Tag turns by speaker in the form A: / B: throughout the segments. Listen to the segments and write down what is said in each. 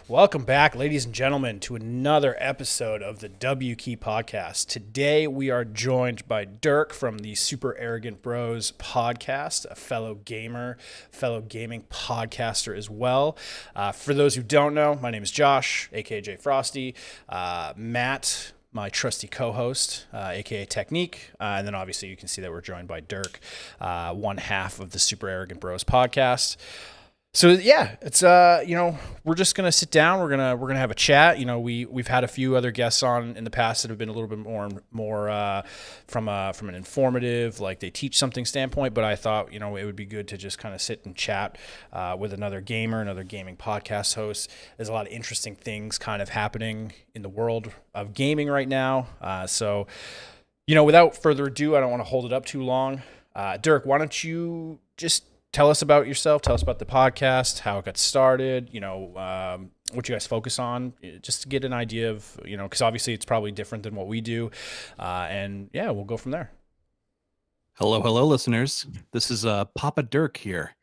A: Welcome back, ladies and gentlemen, to another episode of the W Key Podcast. Today, we are joined by Dirk from the Super Arrogant Bros podcast, a fellow gamer, fellow gaming podcaster as well. For those who don't know, my name is Josh, aka J Frosty. Matt, my trusty co-host, aka Technique, and then obviously you can see that we're joined by Dirk, one half of the Super Arrogant Bros podcast. So yeah, it's we're just gonna sit down. We're gonna have a chat. We've had a few other guests on in the past that have been a little bit more from an informative, like they teach something standpoint. But I thought it would be good to just kind of sit and chat with another gamer, another gaming podcast host. There's a lot of interesting things kind of happening in the world of gaming right now. So without further ado, I don't want to hold it up too long. Dirk, why don't you just tell us about yourself. Tell us about the podcast, how it got started, what you guys focus on, just to get an idea of, because obviously it's probably different than what we do. And yeah, we'll go from there.
B: Hello, listeners. This is Papa Dirk here.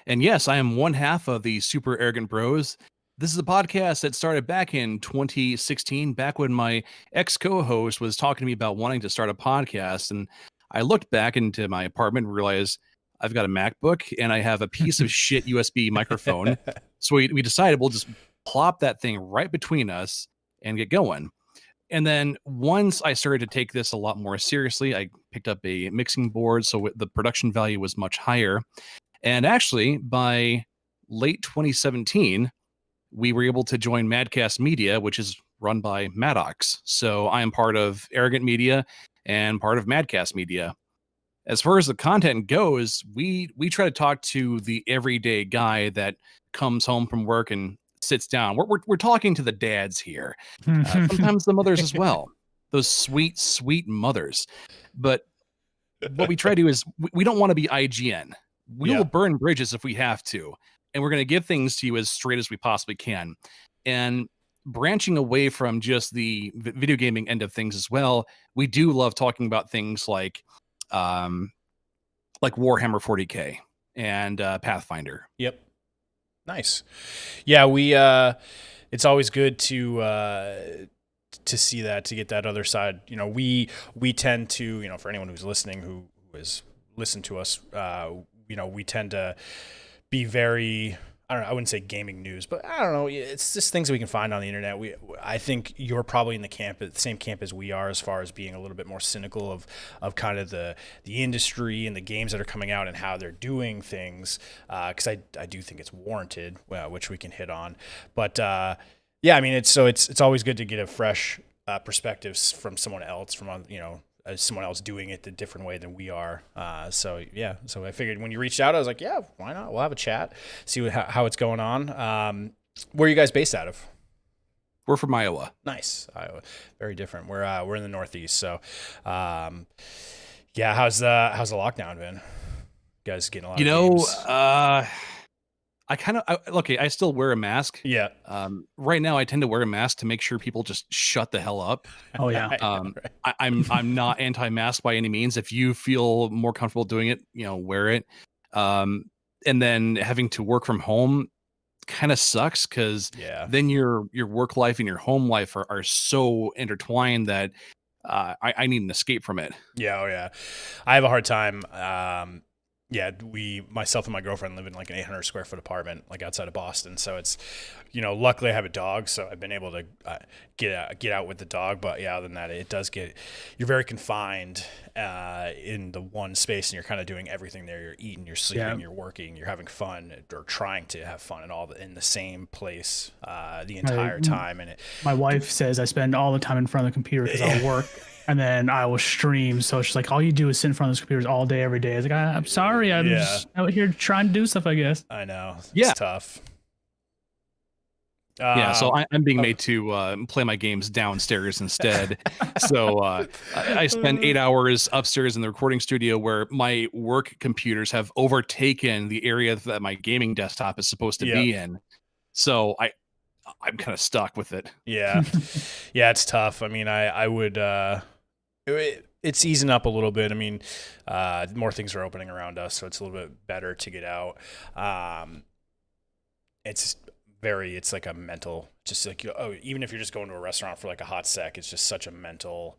B: And yes, I am one half of the Super Arrogant Bros. This is a podcast that started back in 2016, back when my ex-co-host was talking to me about wanting to start a podcast. And I looked back into my apartment and realized I've got a MacBook and I have a piece of shit USB microphone. So we decided we'll just plop that thing right between us and get going. And then once I started to take this a lot more seriously, I picked up a mixing board, so the production value was much higher. And actually, by late 2017, we were able to join Madcast Media, which is run by Maddox. So I am part of Arrogant Media and part of Madcast Media. As far as the content goes, we try to talk to the everyday guy that comes home from work and sits down. We're talking to the dads here, sometimes the mothers as well. Those sweet mothers. But what we try to do is we don't want to be IGN. We will burn bridges if we have to, and we're going to give things to you as straight as we possibly can. And branching away from just the video gaming end of things as well, we do love talking about things like Warhammer 40K and Pathfinder.
A: Yep. Nice. Yeah, we it's always good to see that, to get that other side. We tend to, for anyone who's listening who has listened to us, we tend to be very, I don't know, I wouldn't say gaming news, but I don't know. It's just things that we can find on the internet. I think you're probably in the same camp as we are, as far as being a little bit more cynical of kind of the industry and the games that are coming out and how they're doing things. Because I do think it's warranted, which we can hit on. But yeah, I mean, it's always good to get a fresh perspective from someone else, from someone else doing it a different way than we are. So I figured when you reached out, I was like, yeah, why not? We'll have a chat, see how it's going on. Where are you guys based out of?
B: We're from Iowa.
A: Nice. Iowa. Very different. We're in the Northeast. So, how's the lockdown been? You guys getting a lot of games?
B: I still wear a mask.
A: Yeah.
B: Right now I tend to wear a mask to make sure people just shut the hell up.
C: Oh yeah.
A: Right.
B: I'm not anti-mask by any means. If you feel more comfortable doing it, wear it. And then having to work from home kind of sucks, because then your work life and your home life are so intertwined that I need an escape from it.
A: Yeah. Oh yeah. I have a hard time. Myself and my girlfriend live in like an 800 square foot apartment, like outside of Boston. So it's, luckily I have a dog, so I've been able to get out with the dog. But yeah, other than that, you're very confined in the one space, and you're kind of doing everything there. You're eating, you're sleeping, you're working, you're having fun, or trying to have fun, and all in the same place the entire time. And
C: my wife says I spend all the time in front of the computer because I'll work. And then I will stream. So she's like, all you do is sit in front of those computers all day, every day. I was like, I'm sorry. I'm just out here trying to do stuff, I guess.
A: I know. It's tough.
B: So I'm being made to play my games downstairs instead. So I spend 8 hours upstairs in the recording studio, where my work computers have overtaken the area that my gaming desktop is supposed to be in. So I'm kind of stuck with it.
A: Yeah. Yeah, it's tough. I mean, I would... it's easing up a little bit. I mean, more things are opening around us, so it's a little bit better to get out. it's like a mental, just like, even if you're just going to a restaurant for like a hot sec, it's just such a mental,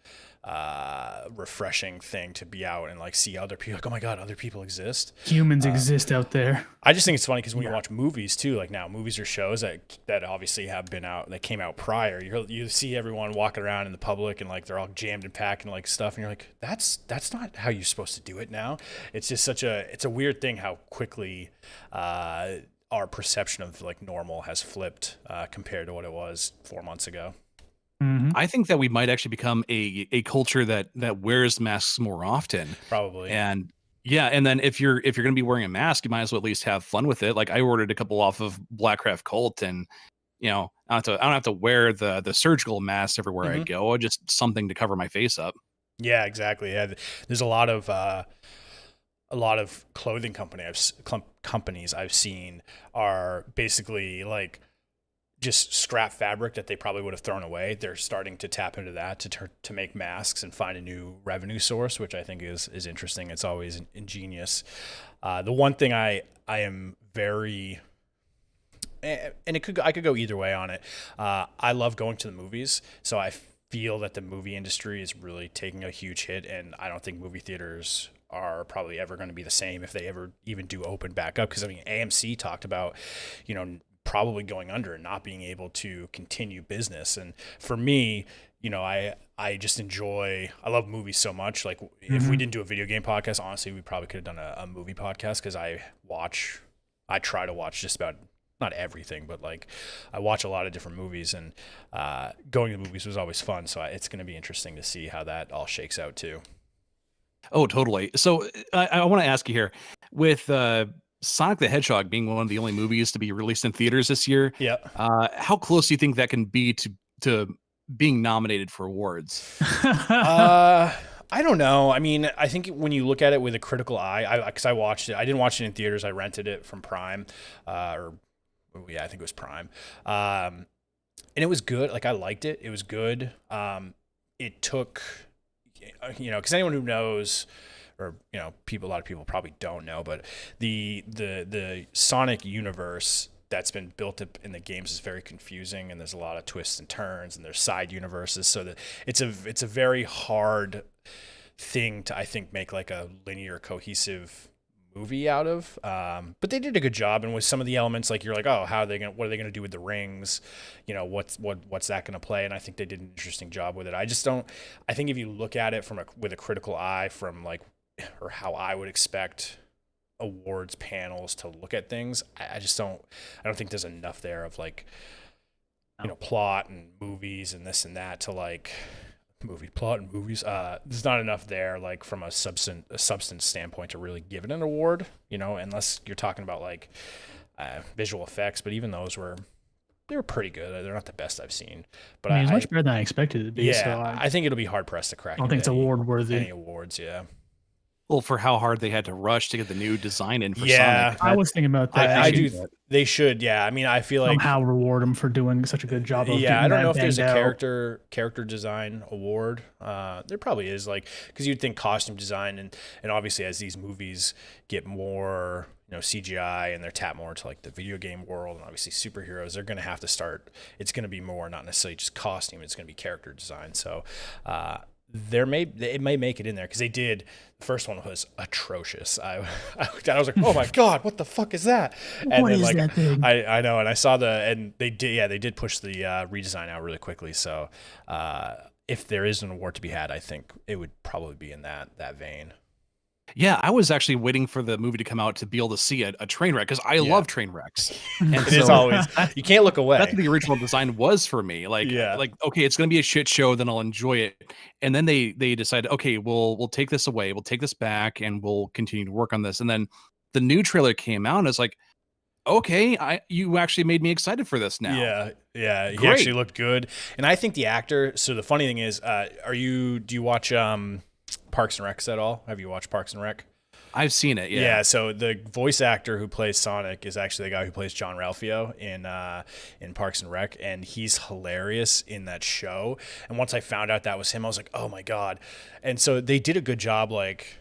A: refreshing thing to be out and like see other people. Like, oh my God, other people exist.
C: Humans exist out there.
A: I just think it's funny because when you watch movies too, like now movies or shows that obviously have been out, that came out prior, you see everyone walking around in the public and like they're all jammed and packed and like stuff, and you're like, that's not how you're supposed to do it now. It's just it's a weird thing how quickly our perception of like normal has flipped compared to what it was 4 months ago.
C: Mm-hmm.
B: I think that we might actually become a culture that wears masks more often.
A: Probably.
B: And yeah, and then if you're going to be wearing a mask, you might as well at least have fun with it. Like I ordered a couple off of Blackcraft Cult, and I don't have to wear the surgical mask everywhere I go. Just something to cover my face up.
A: Yeah, exactly. Yeah, there's a lot of clothing companies I've seen are basically like just scrap fabric that they probably would have thrown away. They're starting to tap into that to make masks and find a new revenue source, which I think is interesting. It's always ingenious. The one thing I am very, and I could go either way on it. I love going to the movies, so I feel that the movie industry is really taking a huge hit, and I don't think movie theaters are probably ever going to be the same if they ever even do open back up. Because I mean, AMC talked about, probably going under and not being able to continue business. And for me, I just I love movies so much. Like if we didn't do a video game podcast, honestly, we probably could have done a movie podcast, because I try to watch just about, not everything, but like I watch a lot of different movies, and going to the movies was always fun. So it's going to be interesting to see how that all shakes out too.
B: Oh, totally. So I want to ask you here, with Sonic the Hedgehog being one of the only movies to be released in theaters this year.
A: Yeah.
B: How close do you think that can be to being nominated for awards?
A: I don't know. I mean, I think when you look at it with a critical eye, because I watched it, I didn't watch it in theaters. I rented it from Prime, I think it was Prime. And it was good. Like I liked it. It was good. It took, because anyone who knows, or a lot of people probably don't know, but the Sonic universe that's been built up in the games is very confusing, and there's a lot of twists and turns, and there's side universes, so that it's a very hard thing to, I think, make like a linear cohesive movie out of. But they did a good job, and with some of the elements, like you're like, oh, what are they gonna do with the rings? What's that gonna play? And I think they did an interesting job with it. I think if you look at it with a critical eye, from like, or how I would expect awards panels to look at things, I don't think there's enough there of like, plot and movies and this and that to like plot and movies. There's not enough there, like from a substance standpoint, to really give it an award, unless you're talking about like visual effects, but even those they were pretty good. They're not the best I've seen, but
C: it's much better than I expected it to be.
A: Yeah,
C: so
A: I think it'll be hard pressed to crack.
C: I don't think it's award worthy.
A: Any awards, yeah.
B: Well, for how hard they had to rush to get the new design in for
A: Sonic.
C: I was thinking about that.
A: I do. They should, yeah. I mean, I feel like
C: somehow reward them for doing such a good job. Of
A: I don't know if there's a character design award. There probably is, like, because you'd think costume design and obviously as these movies get more CGI and they're tapped more into like the video game world and obviously superheroes, they're going to have to start. It's going to be more, not necessarily just costume. It's going to be character design. So it may make it in there, because they did. The first one was atrocious. I was like, oh my God, what the fuck is that? And
C: what
A: then
C: is
A: like
C: that thing?
A: I know, and I saw and they did push the redesign out really quickly. So if there is an award to be had, I think it would probably be in that vein.
B: Yeah, I was actually waiting for the movie to come out to be able to see a train wreck, because I love train wrecks. And
A: it is always, you can't look away.
B: That's what the original design was for me. Like, okay, it's going to be a shit show, then I'll enjoy it. And then they decided, okay, we'll take this away, we'll take this back, and we'll continue to work on this. And then the new trailer came out, and it's like, okay, you actually made me excited for this now.
A: Yeah, he actually looked good. And I think the actor. So the funny thing is, do you watch Parks and Rec at all? Have you watched Parks and Rec?
B: I've seen it.
A: Yeah. So the voice actor who plays Sonic is actually the guy who plays John Ralphio in Parks and Rec, and he's hilarious in that show. And once I found out that was him, I was like, oh my God. And so they did a good job, like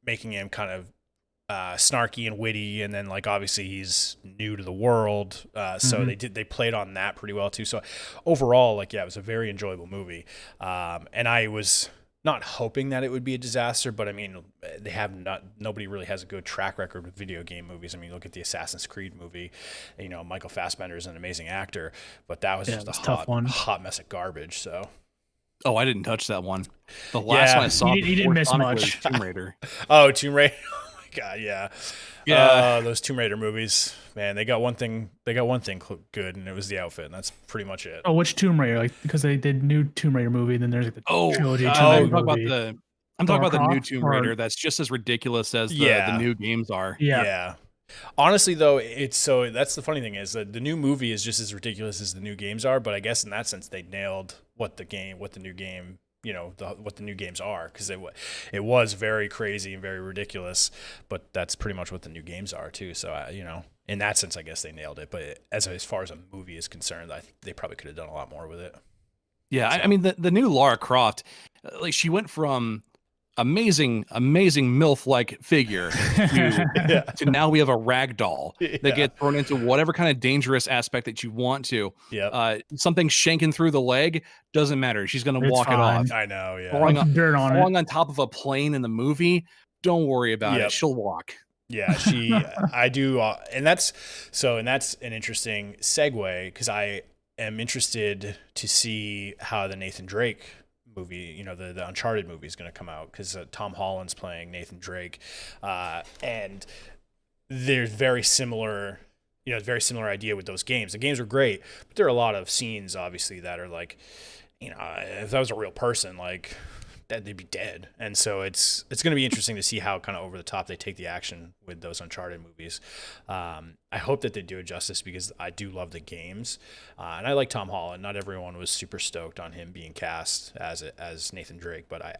A: making him kind of snarky and witty, and then like obviously he's new to the world, so they played on that pretty well too. So overall, like it was a very enjoyable movie, and I was not hoping that it would be a disaster, but I mean nobody really has a good track record with video game movies. I mean, look at the Assassin's Creed movie, Michael Fassbender is an amazing actor, but that was just a hot mess of garbage. So.
B: Oh, I didn't touch that one. The last one I saw
C: he didn't miss much.
B: was Tomb Raider.
A: Oh, Tomb Raider. God, yeah.
B: Yeah.
A: Those Tomb Raider movies, man, they got one thing good, and it was the outfit, and that's pretty much it.
C: Oh, which Tomb Raider? Like, because they did new Tomb Raider movie, and then there's like the trilogy Tomb
B: I'm
C: Raider
B: talking
C: movie.
B: I'm talking about the new Tomb Raider that's just as ridiculous as the new games are.
C: Yeah.
A: Honestly, though, that's the funny thing is that the new movie is just as ridiculous as the new games are, but I guess in that sense they nailed what the new games are, because it was very crazy and very ridiculous, but that's pretty much what the new games are too. So in that sense, I guess they nailed it. But as far as a movie is concerned, I think they probably could have done a lot more with it.
B: Yeah, so. I mean the new Lara Croft, like she went from amazing MILF-like figure to now we have a rag doll that gets thrown into whatever kind of dangerous aspect that you want to. Something shanking through the leg doesn't matter. She's going to walk it off.
A: I know. Yeah.
B: Falling on top of a plane in the movie. Don't worry about it. She'll walk.
A: Yeah, I do. And that's an interesting segue, because I am interested to see how the Nathan Drake movie, the Uncharted movie is going to come out, because Tom Holland's playing Nathan Drake, and there's very similar idea with those games. The games are great, but there are a lot of scenes obviously that are like, if that was a real person, like that they'd be dead. And so it's going to be interesting to see how kind of over the top they take the action with those Uncharted movies. I hope that they do it justice, because I do love the games, and I like Tom Holland. Not everyone was super stoked on him being cast as Nathan Drake, but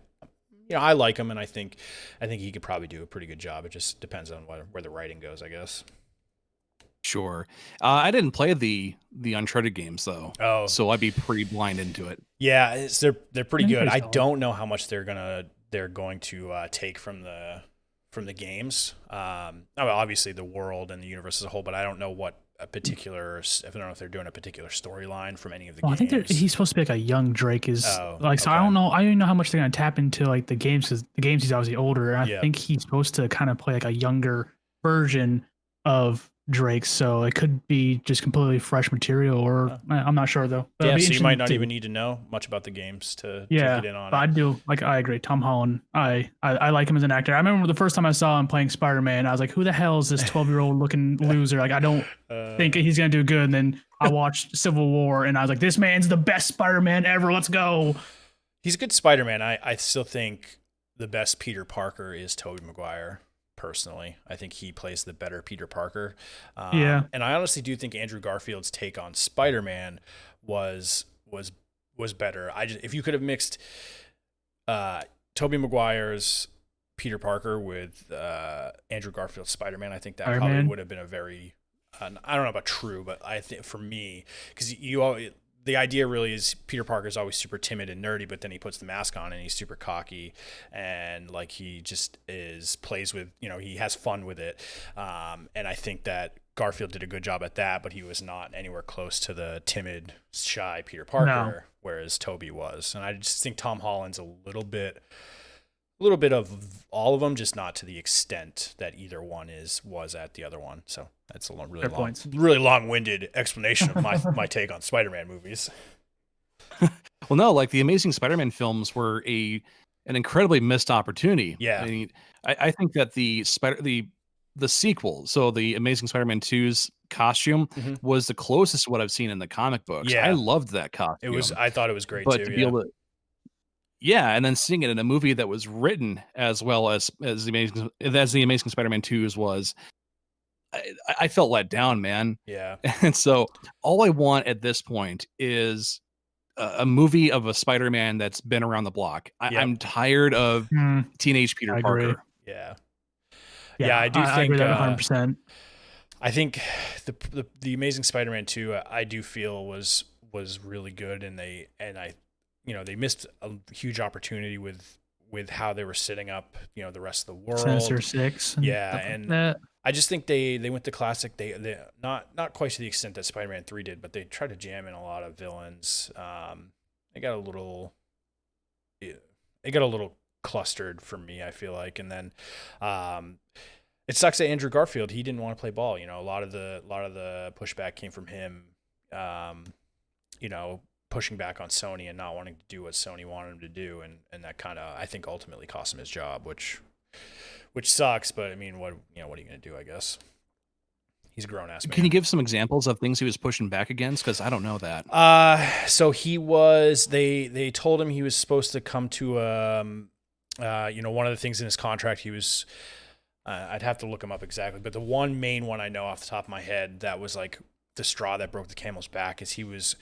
A: I like him, and I think he could probably do a pretty good job. It just depends on where the writing goes, I guess.
B: Sure. I didn't play the Uncharted games though.
A: Oh,
B: so I'd be pretty blind into it.
A: Yeah, they're pretty good. I don't know how much they're going to take from the games. Obviously the world and the universe as a whole, but I don't know I don't know if they're doing a particular storyline from any of the games.
C: I think he's supposed to be like a young Drake so I don't know. I don't know how much they're going to tap into like the games, because the games he's obviously older. And I think he's supposed to kind of play like a younger version of Drake, so it could be just completely fresh material, or I'm not sure though.
A: So you might not even need to know much about the games to get in on it.
C: I do. Like, I agree. Tom Holland, I like him as an actor. I remember the first time I saw him playing Spider-Man, I was like, who the hell is this 12-year-old looking loser? Like, I don't think he's gonna do good. And then I watched Civil War, and I was like, this man's the best Spider-Man ever. Let's go.
A: He's a good Spider-Man. I still think the best Peter Parker is Tobey Maguire. Personally, I think he plays the better Peter Parker. And I honestly do think Andrew Garfield's take on Spider-Man was better. If you could have mixed Tobey Maguire's Peter Parker with Andrew Garfield's Spider-Man, I think that probably would have been a very I don't know about true, but I think for me, because the idea really is Peter Parker is always super timid and nerdy, but then he puts the mask on and he's super cocky, and like he just plays with, he has fun with it. And I think that Garfield did a good job at that, but he was not anywhere close to the timid, shy Peter Parker, whereas Tobey was. And I just think Tom Holland's a little bit of all of them, just not to the extent that either one was at the other one. So that's a really long-winded explanation of my take on Spider-Man movies.
B: Well, no, like the Amazing Spider-Man films were an incredibly missed opportunity.
A: Yeah,
B: I mean, I think that the sequel, so the Amazing Spider-Man 2's costume was the closest to what I've seen in the comic books.
A: Yeah,
B: I loved that costume.
A: I thought it was great
B: but
A: too.
B: To be able to, and then seeing it in a movie that was written as well as the Amazing Spider-Man 2's was, I felt let down, man.
A: Yeah.
B: And so all I want at this point is a movie of a Spider-Man that's been around the block. I'm tired of teenage Peter Parker.
A: Agree. Yeah, I do think
C: I agree that 100%.
A: I think the Amazing Spider-Man 2, I do feel was really good, and they missed a huge opportunity with with how they were setting up, the rest of the world.
C: Sinister Six.
A: And I just think they went to classic. They not quite to the extent that Spider-Man 3 did, but they tried to jam in a lot of villains. They got a little clustered for me, I feel like. And then it sucks that Andrew Garfield, he didn't want to play ball. A lot of the pushback came from him. Pushing back on Sony and not wanting to do what Sony wanted him to do, and that kind of, I think, ultimately cost him his job, which sucks. But I mean, what are you gonna do? I guess he's a grown ass man.
B: Can you give some examples of things he was pushing back against? Because I don't know that.
A: So he was. They told him he was supposed to come to one of the things in his contract. He was. I'd have to look him up exactly, but the one main one I know off the top of my head that was like the straw that broke the camel's back is he was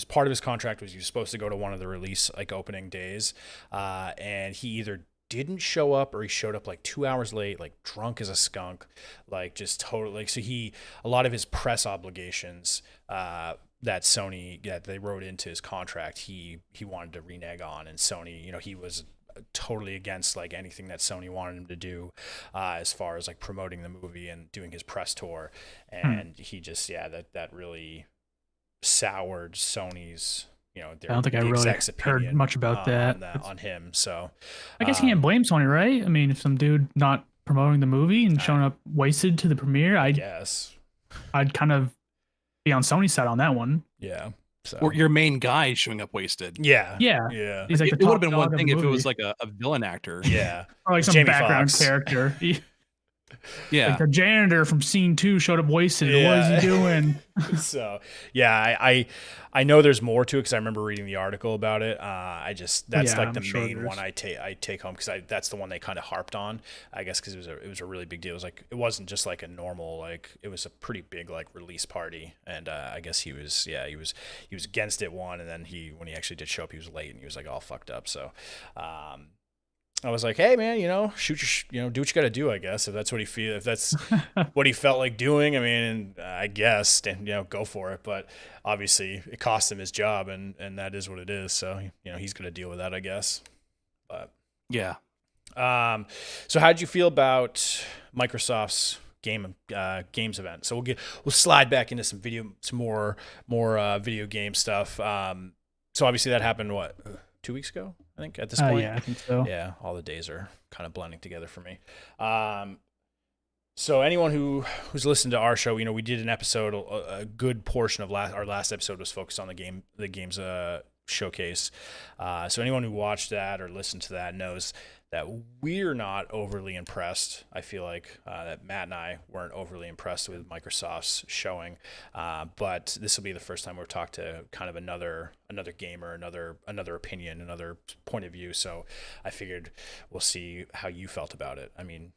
A: part of his contract was he was supposed to go to one of the release like opening days, and he either didn't show up or he showed up like 2 hours late, like drunk as a skunk, like just totally. So a lot of his press obligations that Sony they wrote into his contract, he wanted to renege on, and Sony, he was totally against like anything that Sony wanted him to do as far as like promoting the movie and doing his press tour, and he just that really soured Sony's I
C: don't think I really heard much about that
A: on him. So
C: I guess you can't blame Sony, right? I mean, if some dude not promoting the movie and showing up wasted to the premiere, I guess I'd kind of be on Sony's side on that one.
A: Yeah. So.
B: Or your main guy showing up wasted.
A: Yeah.
C: He's like
B: it would have been one thing if it was like a villain actor.
A: Yeah.
C: Or like some Jamie background Foxx. Character.
B: Yeah.
C: Like the janitor from scene 2 showed up wasted. What is he doing?
A: So, I know there's more to it because I remember reading the article about it. That's like the main one I take home because that's the one they kind of harped on, I guess, because it was a really big deal. It was like, it wasn't just like a normal, like, it was a pretty big like release party, and I guess he was against it one, and then when he actually did show up, he was late and he was like all fucked up. So I was like, hey man, do what you got to do, I guess, if that's what if that's what he felt like doing. I mean, I guess, and go for it. But obviously it cost him his job, and that is what it is. So, he's going to deal with that, I guess. But
B: yeah.
A: So how did you feel about Microsoft's games event? So we'll slide back into some more video game stuff. So obviously that happened 2 weeks ago, I think, at this point.
C: Yeah, I think so.
A: Yeah, all the days are kind of blending together for me. So anyone who's listened to our show, we did an episode. A good portion of our last episode was focused on the games showcase. So anyone who watched that or listened to that knows that we're not overly impressed. I feel like that Matt and I weren't overly impressed with Microsoft's showing, but this will be the first time we've talked to kind of another gamer, another opinion, another point of view. So I figured we'll see how you felt about it. I mean,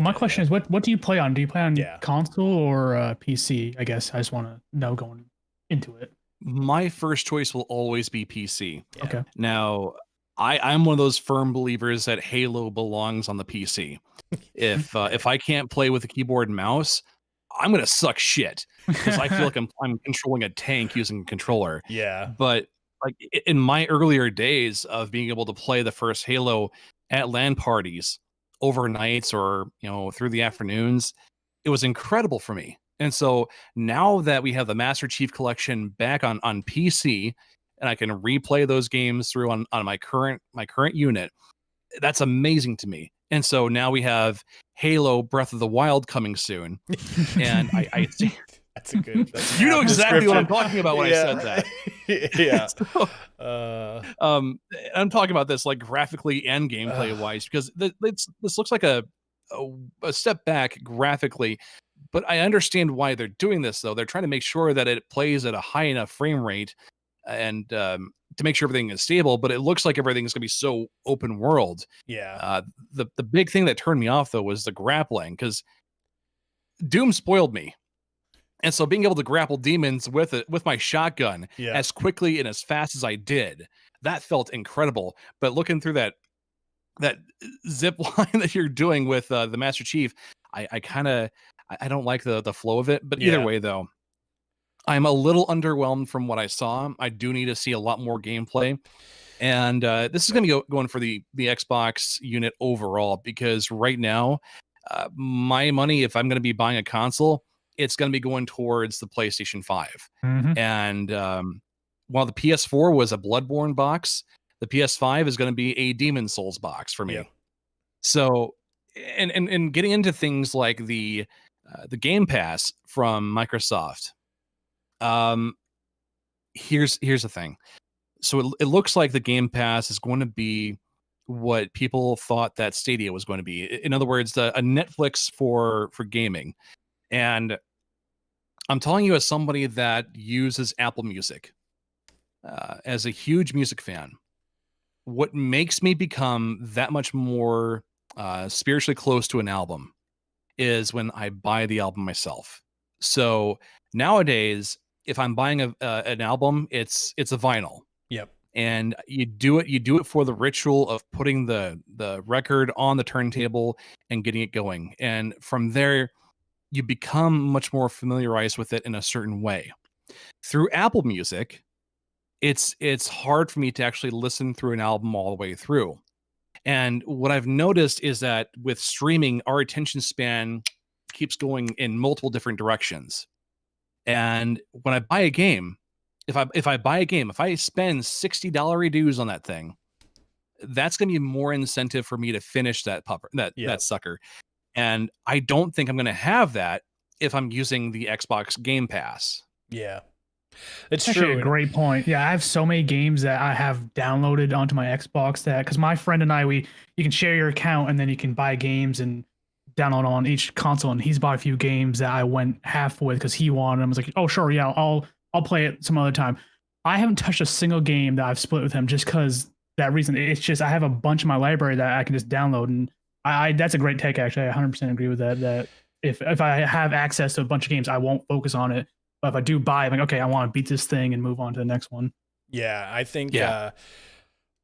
C: my question is, what do you play on? Do you play on console or PC? I guess I just want to know going into it.
B: My first choice will always be PC.
C: Yeah. Okay.
B: Now, I'm one of those firm believers that Halo belongs on the PC. If I can't play with a keyboard and mouse, I'm gonna suck shit because I feel like I'm controlling a tank using a controller.
A: Yeah.
B: But like in my earlier days of being able to play the first Halo at LAN parties overnights or through the afternoons, it was incredible for me. And so now that we have the Master Chief Collection back on PC, and I can replay those games through on my current unit, that's amazing to me. And so now we have Halo Breath of the Wild coming soon, and I see.
A: That's a good.
B: You know exactly what I'm talking about when I said that.
A: Yeah.
B: So, I'm talking about this like graphically and gameplay wise because this looks like a step back graphically. But I understand why they're doing this, though. They're trying to make sure that it plays at a high enough frame rate and to make sure everything is stable. But it looks like everything's going to be so open world.
A: Yeah.
B: The big thing that turned me off, though, was the grappling, because Doom spoiled me. And so being able to grapple demons with my shotgun as quickly and as fast as I did, that felt incredible. But looking through that zip line that you're doing with the Master Chief, I don't like the flow of it, but either way, though, I'm a little underwhelmed from what I saw. I do need to see a lot more gameplay. And this is going to be going for the Xbox unit overall, because right now, my money, if I'm going to be buying a console, it's going to be going towards the PlayStation 5.
C: Mm-hmm.
B: And while the PS4 was a Bloodborne box, the PS5 is going to be a Demon Souls box for me.
A: Yep.
B: So, and getting into things like the Game Pass from Microsoft. Here's the thing. So it looks like the Game Pass is going to be what people thought that Stadia was going to be. In other words, a Netflix for gaming. And I'm telling you, as somebody that uses Apple Music, as a huge music fan, what makes me become that much more spiritually close to an album is when I buy the album myself. So nowadays, if I'm buying an album, it's a vinyl.
A: Yep.
B: And you do it for the ritual of putting the record on the turntable and getting it going. And from there, you become much more familiarized with it in a certain way. Through Apple Music, it's hard for me to actually listen through an album all the way through. And what I've noticed is that with streaming, our attention span keeps going in multiple different directions. And when I buy a game, if I spend $60 dues on that thing, that's going to be more incentive for me to finish that sucker. And I don't think I'm going to have that if I'm using the Xbox Game Pass.
A: Yeah. It's
C: actually
A: true.
C: A great point. Yeah, I have so many games that I have downloaded onto my Xbox that, because my friend and I, you can share your account and then you can buy games and download on each console. And he's bought a few games that I went half with because he wanted them. I was like, oh sure, yeah, I'll play it some other time. I haven't touched a single game that I've split with him just because that reason. It's just I have a bunch in my library that I can just download, and I that's a great take actually. I 100% agree with that. That if I have access to a bunch of games, I won't focus on it. But if I do buy, I'm like, okay, I want to beat this thing and move on to the next one.
A: Yeah, I think, I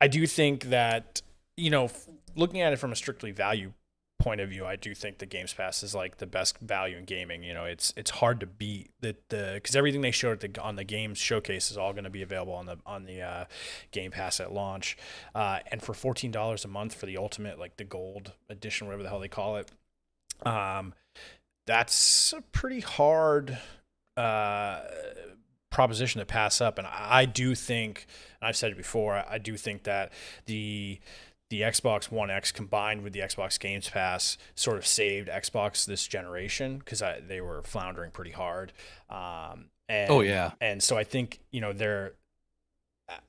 A: do think that, looking at it from a strictly value point of view, I do think the Games Pass is like the best value in gaming. It's hard to beat because everything they showed on the games showcase is all going to be available on the Game Pass at launch. And for $14 a month for the ultimate, like the gold edition, whatever the hell they call it, that's a pretty hard proposition to pass up. And I do think, and I've said it before, I do think that the Xbox One X combined with the Xbox Games Pass sort of saved Xbox this generation, because they were floundering pretty hard. And so I think,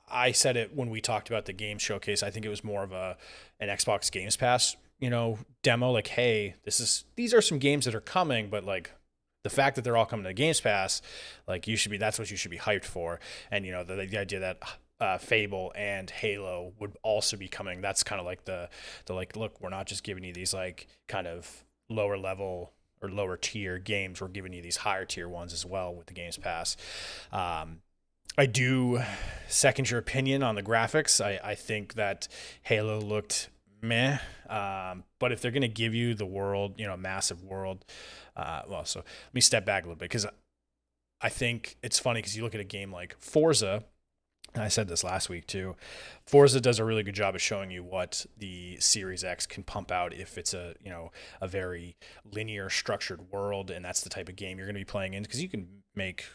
A: I said it when we talked about the game showcase, I think it was more of an Xbox Games Pass, demo, like, hey, these are some games that are coming, but like, the fact that they're all coming to the Games Pass, like, that's what you should be hyped for. And, the idea that Fable and Halo would also be coming, that's kind of like the like, look, we're not just giving you these like kind of lower level or lower tier games, we're giving you these higher tier ones as well with the Games Pass. I do second your opinion on the graphics. I think that Halo looked meh, but if they're going to give you the world, massive world, so let me step back a little bit, because I think it's funny because you look at a game like Forza, and I said this last week too, Forza does a really good job of showing you what the Series X can pump out if it's a very linear structured world, and that's the type of game you're going to be playing in, because you can make,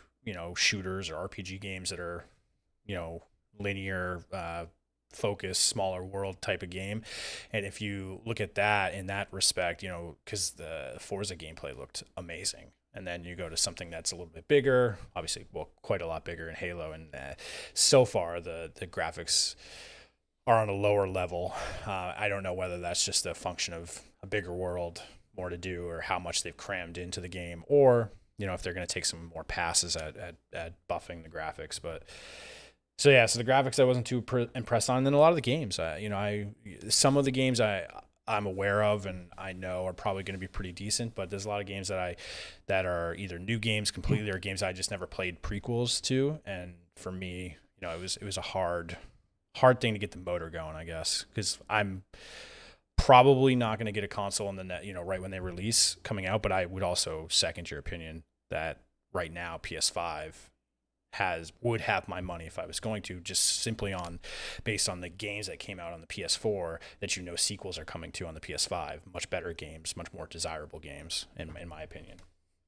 A: shooters or RPG games that are, linear, focus, smaller world type of game. And if you look at that in that respect, because the Forza gameplay looked amazing, and then you go to something that's a little bit bigger, obviously, well, quite a lot bigger in Halo, and so far the graphics are on a lower level. I don't know whether that's just a function of a bigger world, more to do, or how much they've crammed into the game, or if they're going to take some more passes at buffing the graphics. But so the graphics I wasn't too impressed on. And then a lot of the games, some of the games I'm aware of and I know are probably going to be pretty decent, but there's a lot of games that are either new games completely or games I just never played prequels to. And for me, it was a hard thing to get the motor going, I guess, because I'm probably not going to get a console in the net, right when they release coming out. But I would also second your opinion that right now PS5 would have my money if I was going to, just simply based on the games that came out on the PS4 that sequels are coming to on the PS5. Much better games, much more desirable games, in my opinion.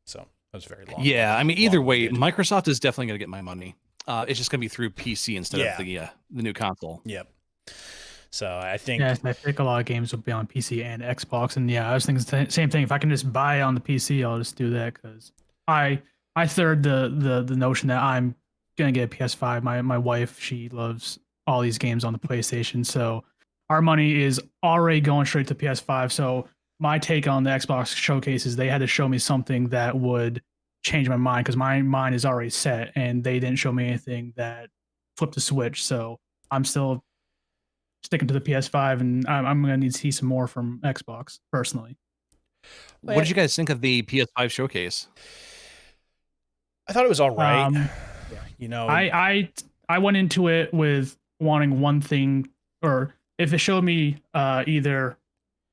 A: So that was very long.
B: Yeah, I mean, either way, Microsoft is definitely going to get my money. It's just going to be through PC instead of the new console.
A: Yep. So I think
C: I think a lot of games will be on PC and Xbox, and I was thinking the same thing. If I can just buy it on the PC, I'll just do that because I third the notion that I'm gonna get a PS5. My wife, she loves all these games on the PlayStation, so our money is already going straight to PS5. So my take on the Xbox showcase is they had to show me something that would change my mind because my mind is already set, and they didn't show me anything that flipped the switch. So I'm still sticking to the PS5, and I'm gonna need to see some more from Xbox personally.
B: What did you guys think of the PS5 showcase?
A: I thought it was all right.
C: I went into it with wanting one thing, or if it showed me either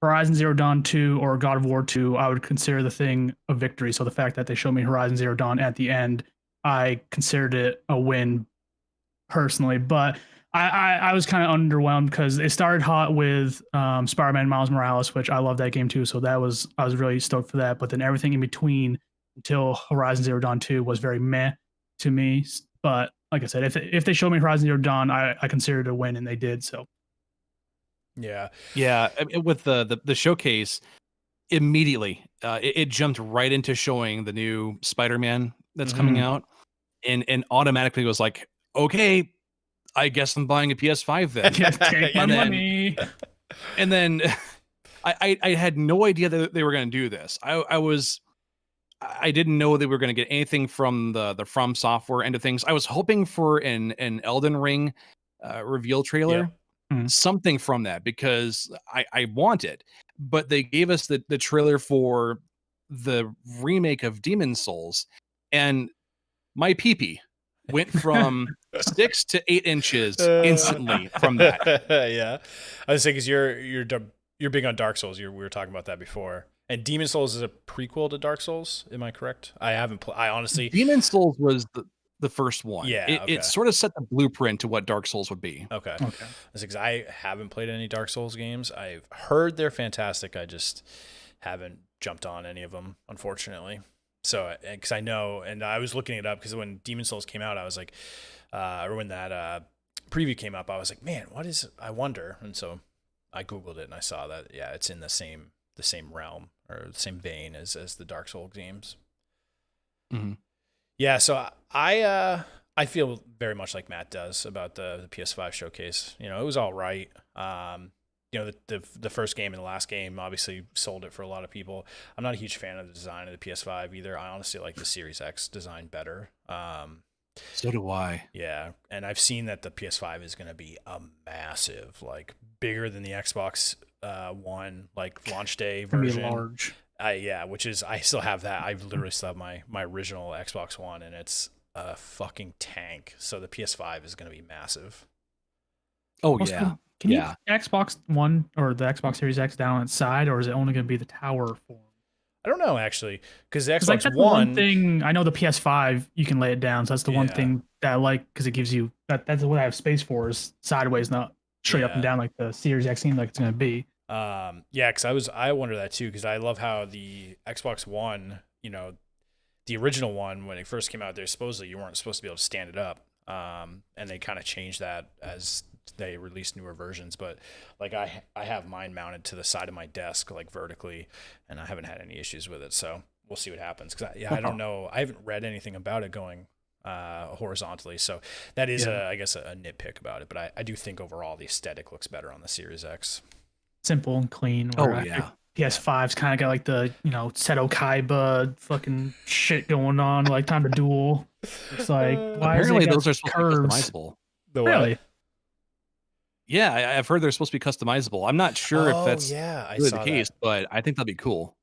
C: Horizon Zero Dawn 2 or God of War 2, I would consider the thing a victory. So the fact that they showed me Horizon Zero Dawn at the end, I considered it a win personally. But I was kind of underwhelmed because it started hot with Spider-Man Miles Morales, which I love that game too. So I was really stoked for that. But then everything in between until Horizon Zero Dawn 2 was very meh to me. But like I said, if they showed me Horizon Zero Dawn, I considered it a win, and they did. So
B: yeah. With the showcase, immediately it jumped right into showing the new Spider-Man that's coming out, and automatically was like, okay, I guess I'm buying a PS5 then.
C: Take my money.
B: And then I had no idea that they were going to do this. I didn't know they were going to get anything from the From Software end of things. I was hoping for an Elden Ring reveal trailer, something from that, because I want it. But they gave us the trailer for the remake of Demon Souls, and my peepee went from 6 to 8 inches instantly from that.
A: Yeah, I was saying because you're big on Dark Souls. We were talking about that before. And Demon Souls is a prequel to Dark Souls. Am I correct? I haven't. I honestly.
B: Demon Souls was the first one.
A: Yeah,
B: it sort of set the blueprint to what Dark Souls would be.
A: Okay. Because I haven't played any Dark Souls games. I've heard they're fantastic. I just haven't jumped on any of them, unfortunately. So, because I know, and I was looking it up because when Demon Souls came out, I was like, or when that preview came up, I was like, man, what is it? I wonder. And so I Googled it and I saw that, it's in the same realm or the same vein as the Dark Souls games.
B: Mm-hmm.
A: Yeah, so I feel very much like Matt does about the PS5 showcase. It was all right. The first game and the last game obviously sold it for a lot of people. I'm not a huge fan of the design of the PS5 either. I honestly like the Series X design better.
B: So do I.
A: Yeah, and I've seen that the PS5 is going to be a massive, like bigger than the Xbox One, like launch day version.
C: Large.
A: Which is, I still have that. I literally still have my original Xbox One, and it's a fucking tank. So the PS5 is going to be massive.
B: Oh, yeah.
C: Can you Xbox One or the Xbox Series X down on its side, or is it only going to be the tower form?
A: I don't know, actually, because the Xbox
C: that's
A: One
C: thing. I know the PS5 you can lay it down, so that's the one thing that I like because it gives you that's what I have space for is sideways, not straight up and down like the Series X seems like it's going to be.
A: Because I wonder that too, because I love how the Xbox One, the original one when it first came out, there supposedly you weren't supposed to be able to stand it up, and they kind of changed that as they released newer versions. But like I have mine mounted to the side of my desk, like vertically, and I haven't had any issues with it. So we'll see what happens. Because I don't know, I haven't read anything about it going horizontally. So that is I guess a nitpick about it. But I do think overall the aesthetic looks better on the Series X.
C: Simple and clean. PS5's kind of got like the Seto Kaiba fucking shit going on, like time to duel. It's like why
B: apparently those are supposed
C: curves?
B: to be customizable.
C: Really?
B: Yeah, I've heard they're supposed to be customizable. I'm not sure if that's really the case, but I think that'd be cool.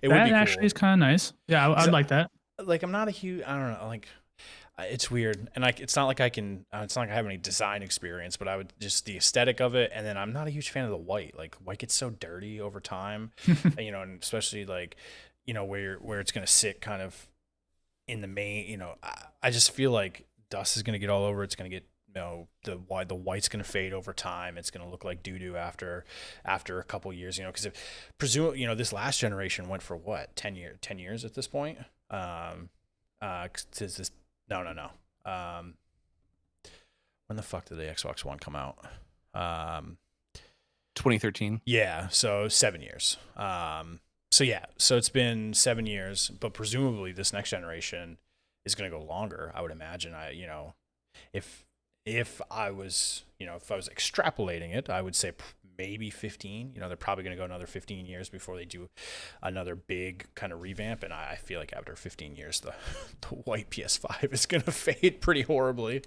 A: It would be
C: actually
A: cool.
C: Is kind of nice. Yeah, I'd like that.
A: Like I'm not a huge. I don't know. Like it's weird, and it's not like I can. It's not like I have any design experience, but I would just the aesthetic of it, and then I'm not a huge fan of the white. Like white gets so dirty over time, and especially like where it's gonna sit kind of in the main. I just feel like dust is going to get all over. It's going to get, the white's going to fade over time. It's going to look like doo-doo after a couple years, because presumably, this last generation went for what, 10 years at this point. This no. When the fuck did the Xbox One come out?
B: 2013.
A: Yeah, so 7 years. So it's been 7 years, but presumably this next generation is going to go longer. I would imagine. If I was extrapolating it, I would say maybe 15. They're probably going to go another 15 years before they do another big kind of revamp. And I feel like after 15 years, the white PS5 is going to fade pretty horribly.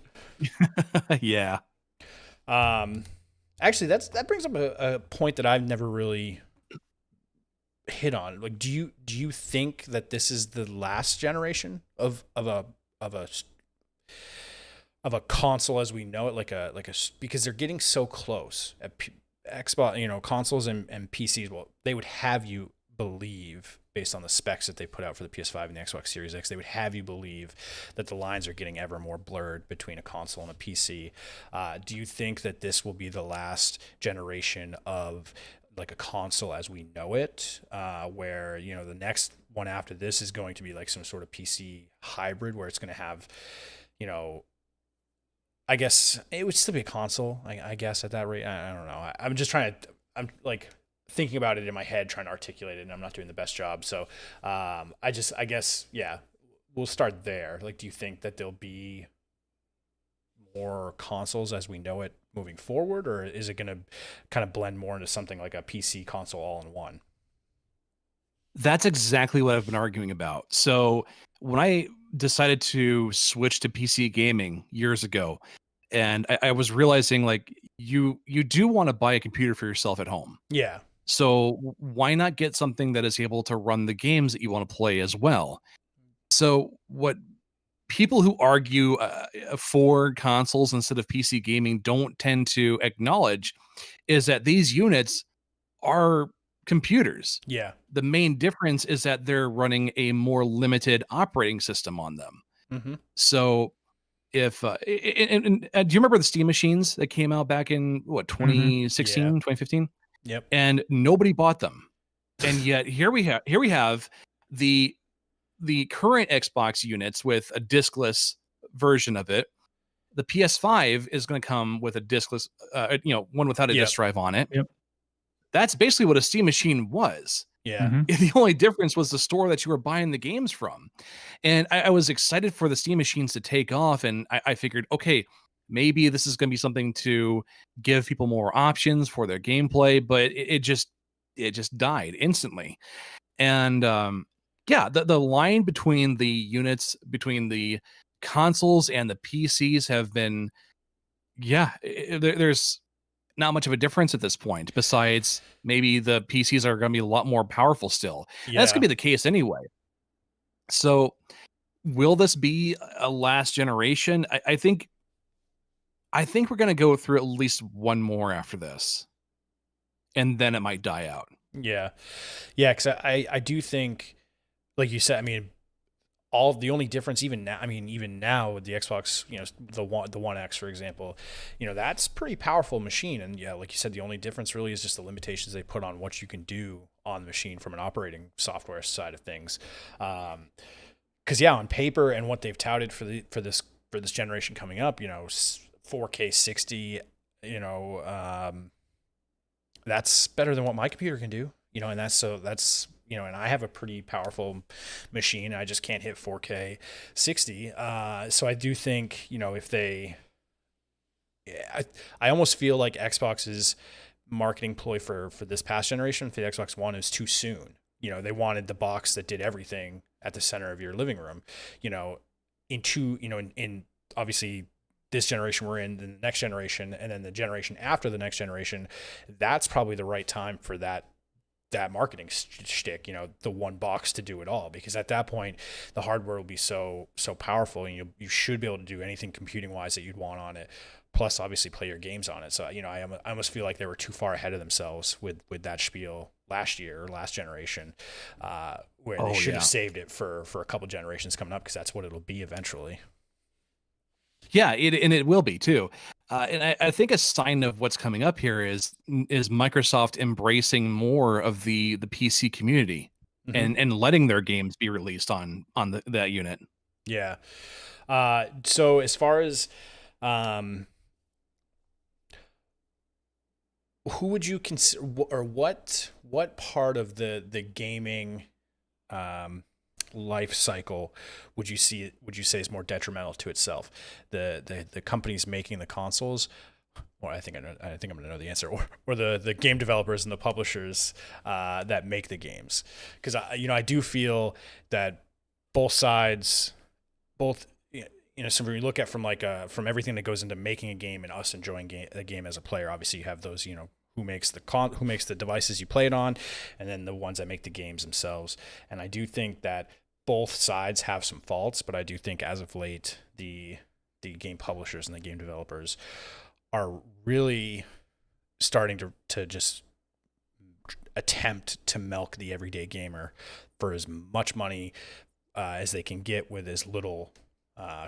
B: Yeah.
A: Actually, that brings up a point that I've never really hit on. Like, do you think that this is the last generation of a console as we know it, because they're getting so close at Xbox, consoles and PCs? Well, they would have you believe, based on the specs that they put out for the PS5 and the Xbox Series X, they would have you believe that the lines are getting ever more blurred between a console and a PC. Do you think that this will be the last generation of like a console as we know it, where, the next one after this is going to be like some sort of PC hybrid where it's going to have, I guess it would still be a console, I guess, at that rate. I don't know. I'm like thinking about it in my head, trying to articulate it, and I'm not doing the best job. So I guess, yeah, we'll start there. Like, do you think that there'll be more consoles as we know it moving forward, or is it going to kind of blend more into something like a PC console all in one?
B: That's exactly what I've been arguing about. So when I decided to switch to PC gaming years ago, and I was realizing, like, you do want to buy a computer for yourself at home.
A: Yeah.
B: So why not get something that is able to run the games that you want to play as well? So what people who argue for consoles instead of PC gaming don't tend to acknowledge is that these units are computers.
A: Yeah.
B: The main difference is that they're running a more limited operating system on them.
A: Mm-hmm.
B: So if do you remember the Steam machines that came out back in 2016, 2015?
A: Yep.
B: And nobody bought them. And yet here we have the current Xbox units with a diskless version of it. The PS5 is going to come with a diskless, one without a disk drive on it.
C: Yep.
B: That's basically what a Steam machine was.
A: Yeah.
C: Mm-hmm.
B: The only difference was the store that you were buying the games from. And I was excited for the Steam machines to take off. And I figured, okay, maybe this is going to be something to give people more options for their gameplay, but it just died instantly. And the line between the units, between the consoles and the PCs have been, there's not much of a difference at this point, besides maybe the PCs are going to be a lot more powerful still. Yeah. That's going to be the case anyway. So will this be a last generation? I think we're going to go through at least one more after this, and then it might die out.
A: Yeah. Because I do think, like you said, I mean, the only difference even now with the Xbox, the One X, for example, that's pretty powerful machine. And yeah, like you said, the only difference really is just the limitations they put on what you can do on the machine from an operating software side of things. Because on paper and what they've touted for this generation coming up, 4K 60, that's better than what my computer can do, and that's and I have a pretty powerful machine. I just can't hit 4K 60. So I do think, if they, I almost feel like Xbox's marketing ploy for this past generation, for the Xbox One, is too soon. They wanted the box that did everything at the center of your living room, in obviously this generation we're in, the next generation, and then the generation after the next generation, that's probably the right time for that marketing shtick, the one box to do it all, because at that point the hardware will be so powerful, and you should be able to do anything computing wise that you'd want on it, plus obviously play your games on it. So I almost feel like they were too far ahead of themselves with that spiel last year or last generation, where they should have saved it for a couple generations coming up, because that's what it'll be eventually.
B: Yeah, and it will be too. And I think a sign of what's coming up here is Microsoft embracing more of the PC community and letting their games be released on that unit.
A: Yeah. So as far as who would you consider, or what part of the gaming life cycle would you say is more detrimental to itself? The companies making the consoles, or I think I'm going to know the answer, or the game developers and the publishers that make the games, because I do feel that both sides, so when you look at from everything that goes into making a game and us enjoying a game as a player, obviously you have those, who makes the devices you play it on, and then the ones that make the games themselves. And I do think that both sides have some faults, but I do think as of late, the game publishers and the game developers are really starting to just attempt to milk the everyday gamer for as much money as they can get with as little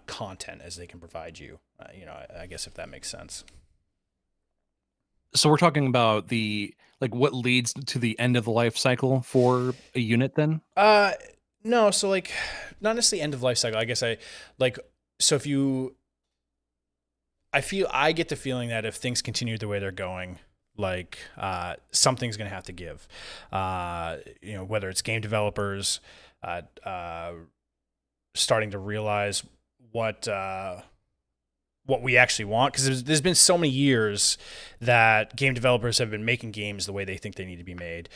A: content as they can provide you. I guess if that makes sense.
B: So we're talking about what leads to the end of the life cycle for a unit then?
A: No, so not necessarily end of life cycle. I guess I get the feeling that if things continue the way they're going, something's going to have to give. Whether it's game developers starting to realize what we actually want, because there's been so many years that game developers have been making games the way they think they need to be made,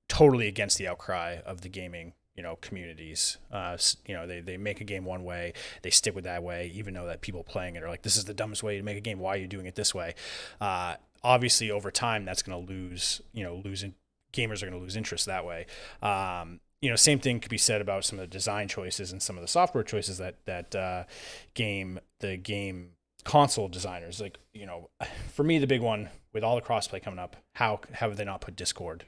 A: totally against the outcry of the gaming communities. They make a game one way, they stick with that way, even though that people playing it are like, this is the dumbest way to make a game, why are you doing it this way? Obviously over time that's going to lose gamers are going to lose interest that way. Same thing could be said about some of the design choices and some of the software choices that the game console designers, for me, the big one with all the crossplay coming up, how have they not put Discord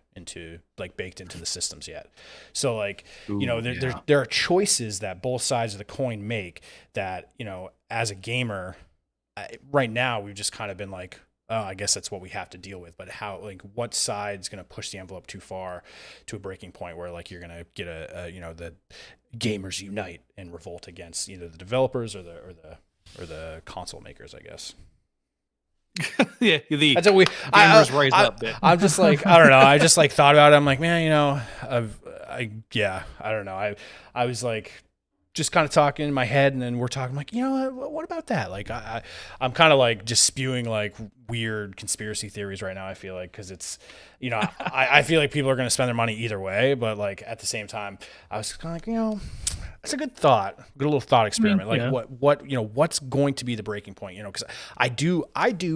A: baked into the systems yet? So there are choices that both sides of the coin make that, as a gamer, right now we've just kind of been like, oh, I guess that's what we have to deal with. But what side's going to push the envelope too far to a breaking point where you're going to get the gamers unite and revolt against either the developers or the console makers, I guess.
B: Yeah, the
A: that's what
B: gamers rise up.
A: I'm just I don't know. I just thought about it. I'm like, man, I don't know. I was just kind of talking in my head, and then we're talking what about that? I'm kind of just spewing weird conspiracy theories right now. I feel because it's, I feel like people are going to spend their money either way, but at the same time, I was kind of it's a good little thought experiment. What's going to be the breaking point? Because I do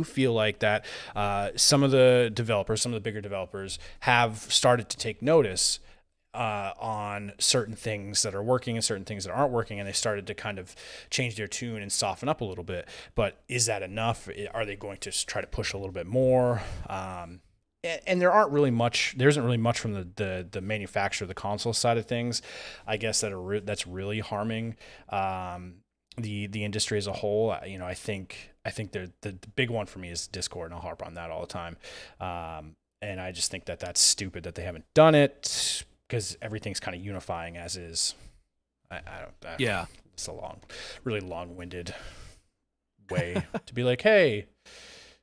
A: feel like that some of the bigger developers have started to take notice on certain things that are working and certain things that aren't working, and they started to kind of change their tune and soften up a little bit. But is that enough? Are they going to try to push a little bit more? And there isn't really much from the manufacturer, the console side of things, I guess, that's really harming the industry as a whole. I think the big one for me is Discord, and I'll harp on that all the time. And I just think that's stupid that they haven't done it, because everything's kind of unifying as is.
B: Yeah,
A: it's a really long-winded way to be like, hey,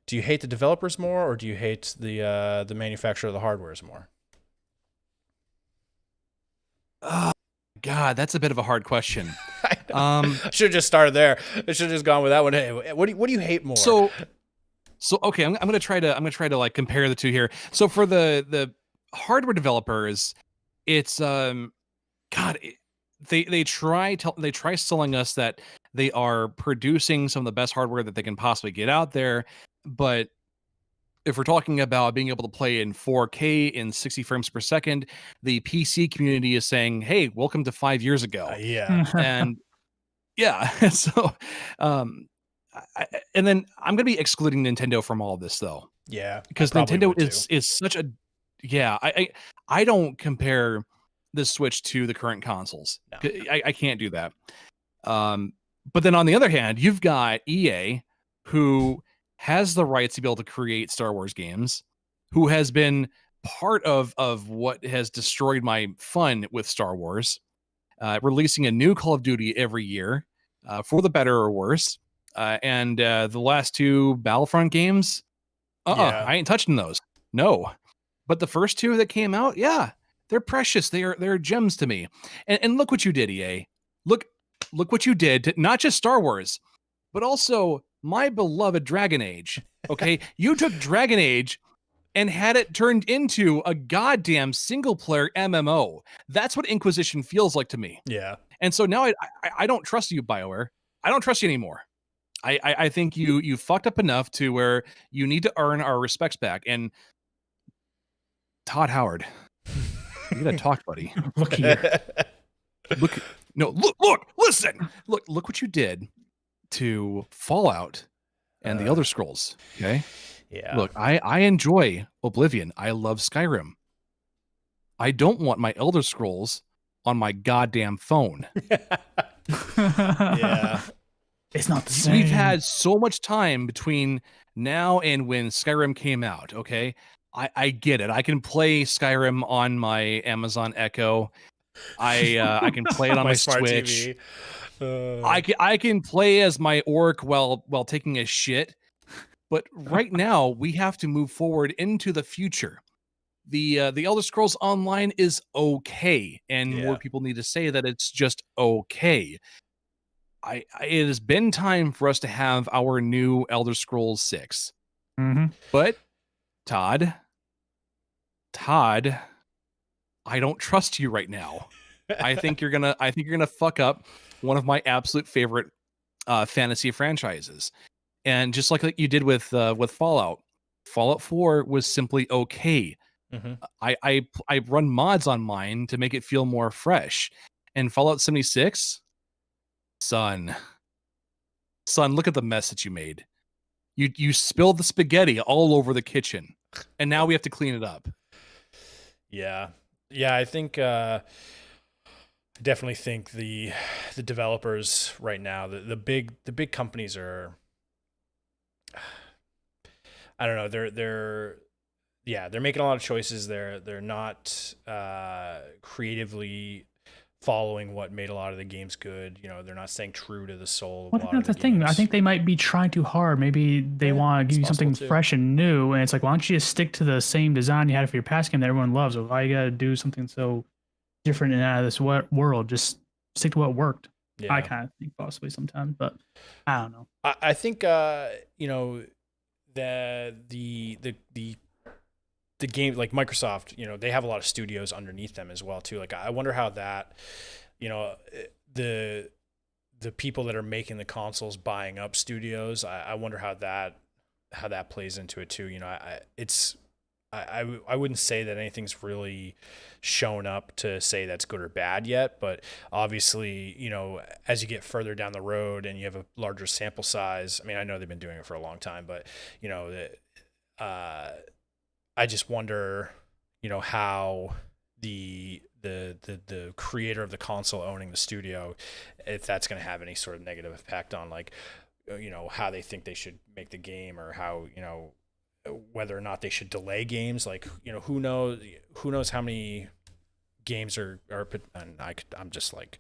A: do you hate the developers more, or do you hate the manufacturer of the hardwares more?
B: Oh, God, that's a bit of a hard question.
A: I should have just started there. I should have just gone with that one. Hey, what do you hate more?
B: So okay, I'm gonna try to compare the two here. So for the hardware developers, it's they try selling us that they are producing some of the best hardware that they can possibly get out there, but if we're talking about being able to play in 4K in 60 frames per second, the PC community is saying, "Hey, welcome to 5 years ago."
A: Yeah,
B: and yeah, so and then I'm gonna be excluding Nintendo from all of this though.
A: Yeah,
B: because Nintendo is such a I don't compare the Switch to the current consoles.
A: No.
B: I can't do that. But then on the other hand, you've got EA, who has the rights to be able to create Star Wars games, who has been part of what has destroyed my fun with Star Wars, releasing a new Call of Duty every year, for the better or worse. And the last 2 Battlefront games, I ain't touching those. No. But the first 2 that came out, yeah, they're precious. They're gems to me. And look what you did, EA. Look what you did to not just Star Wars, but also my beloved Dragon Age. Okay, you took Dragon Age and had it turned into a goddamn single player MMO. That's what Inquisition feels like to me.
A: Yeah.
B: And so now I don't trust you, BioWare. I don't trust you anymore. I think you fucked up enough to where you need to earn our respects back. And Todd Howard, you gotta talk, buddy.
C: Look here.
B: Look, listen. Look what you did to Fallout and the Elder Scrolls. Okay.
A: Yeah.
B: Look, I enjoy Oblivion. I love Skyrim. I don't want my Elder Scrolls on my goddamn phone.
A: Yeah.
C: It's not the same.
B: We've had so much time between now and when Skyrim came out, okay? I get it. I can play Skyrim on my Amazon Echo. I can play it on my
A: smart
B: Switch.
A: TV.
B: I can play as my orc while taking a shit. But right now, we have to move forward into the future. The Elder Scrolls Online is okay, and more people need to say that it's just okay. It has been time for us to have our new Elder Scrolls 6.
C: Mm-hmm.
B: But Todd, I don't trust you right now. I think you're gonna fuck up one of my absolute favorite fantasy franchises. And just like you did with Fallout 4 was simply okay.
A: Mm-hmm.
B: I run mods on mine to make it feel more fresh. And Fallout 76, son, look at the mess that you made. You spilled the spaghetti all over the kitchen, and now we have to clean it up.
A: Yeah. I think I definitely think the developers right now, the big companies are, I don't know, they're making a lot of choices. They're not creatively following what made a lot of the games good. They're not staying true to the soul of a lot of the
C: thing.
A: games.
C: I think they might be trying too hard. Maybe they want to give you something fresh and new, and it's like, why don't you just stick to the same design you had for your past game that everyone loves? Or why you got to do something so different and out of this world? Just stick to what worked. Yeah. I kind of think possibly sometimes, but I don't know.
A: I think the game, like Microsoft, they have a lot of studios underneath them as well too. Like, I wonder how that, the people that are making the consoles buying up studios, I wonder how that plays into it too. I wouldn't say that anything's really shown up to say that's good or bad yet, but obviously, as you get further down the road and you have a larger sample size, I mean, I know they've been doing it for a long time, but I just wonder, how the creator of the console owning the studio, if that's going to have any sort of negative impact on, like, how they think they should make the game, or how, whether or not they should delay games. Like, who knows how many games are and I'm just like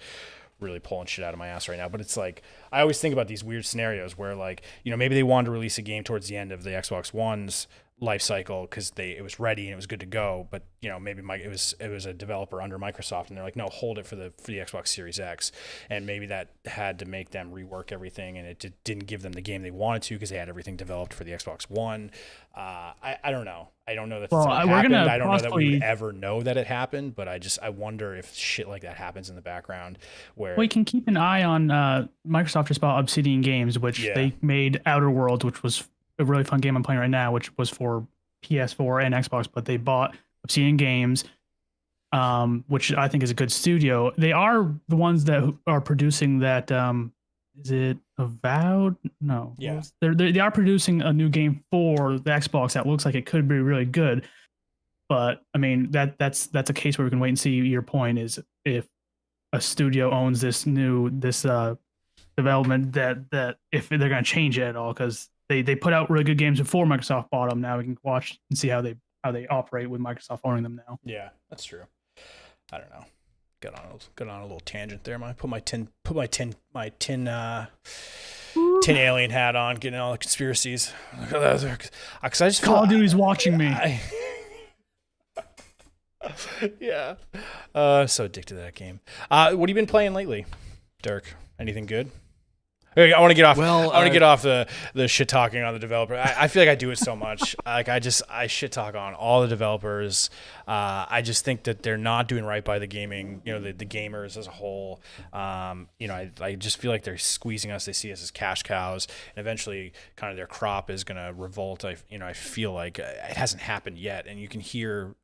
A: really pulling shit out of my ass right now, but it's like, I always think about these weird scenarios where, like, maybe they wanted to release a game towards the end of the Xbox One's life cycle because it was ready and it was good to go, but maybe it was a developer under Microsoft, and they're like, no, hold it for the Xbox Series X, and maybe that had to make them rework everything, and it didn't give them the game they wanted to because they had everything developed for the Xbox One. I don't know. I don't know that happened. I don't know that we would ever know that it happened, but I wonder if shit like that happens in the background. Where
C: we can keep an eye on Microsoft just bought Obsidian Games, which they made Outer Worlds, which was a really fun game I'm playing right now, which was for PS4 and Xbox, but they bought Obsidian Games, which I think is a good studio. They are the ones that are producing that. Is it Avowed? No.
A: Yeah.
C: They are producing a new game for the Xbox that looks like it could be really good. But I mean, that's a case where we can wait and see. Your point is, if a studio owns this development that if they're going to change it at all, because they put out really good games before Microsoft bought them. Now we can watch and see how they operate with Microsoft owning them now.
A: Yeah, that's true. I don't know. Got on a little tangent there. I put my tin alien hat on, getting all the conspiracies. Because I just
C: Call of Duty's watching me.
A: Yeah. So addicted to that game. What have you been playing lately, Dirk? Anything good? I want to get off.
B: Well,
A: I want to get off the shit talking on the developer. I feel like I do it so much. Like I shit talk on all the developers. I just think that they're not doing right by the gaming. The gamers as a whole. I just feel like they're squeezing us. They see us as cash cows, and eventually, kind of their crop is going to revolt. I feel like it hasn't happened yet, and you can hear.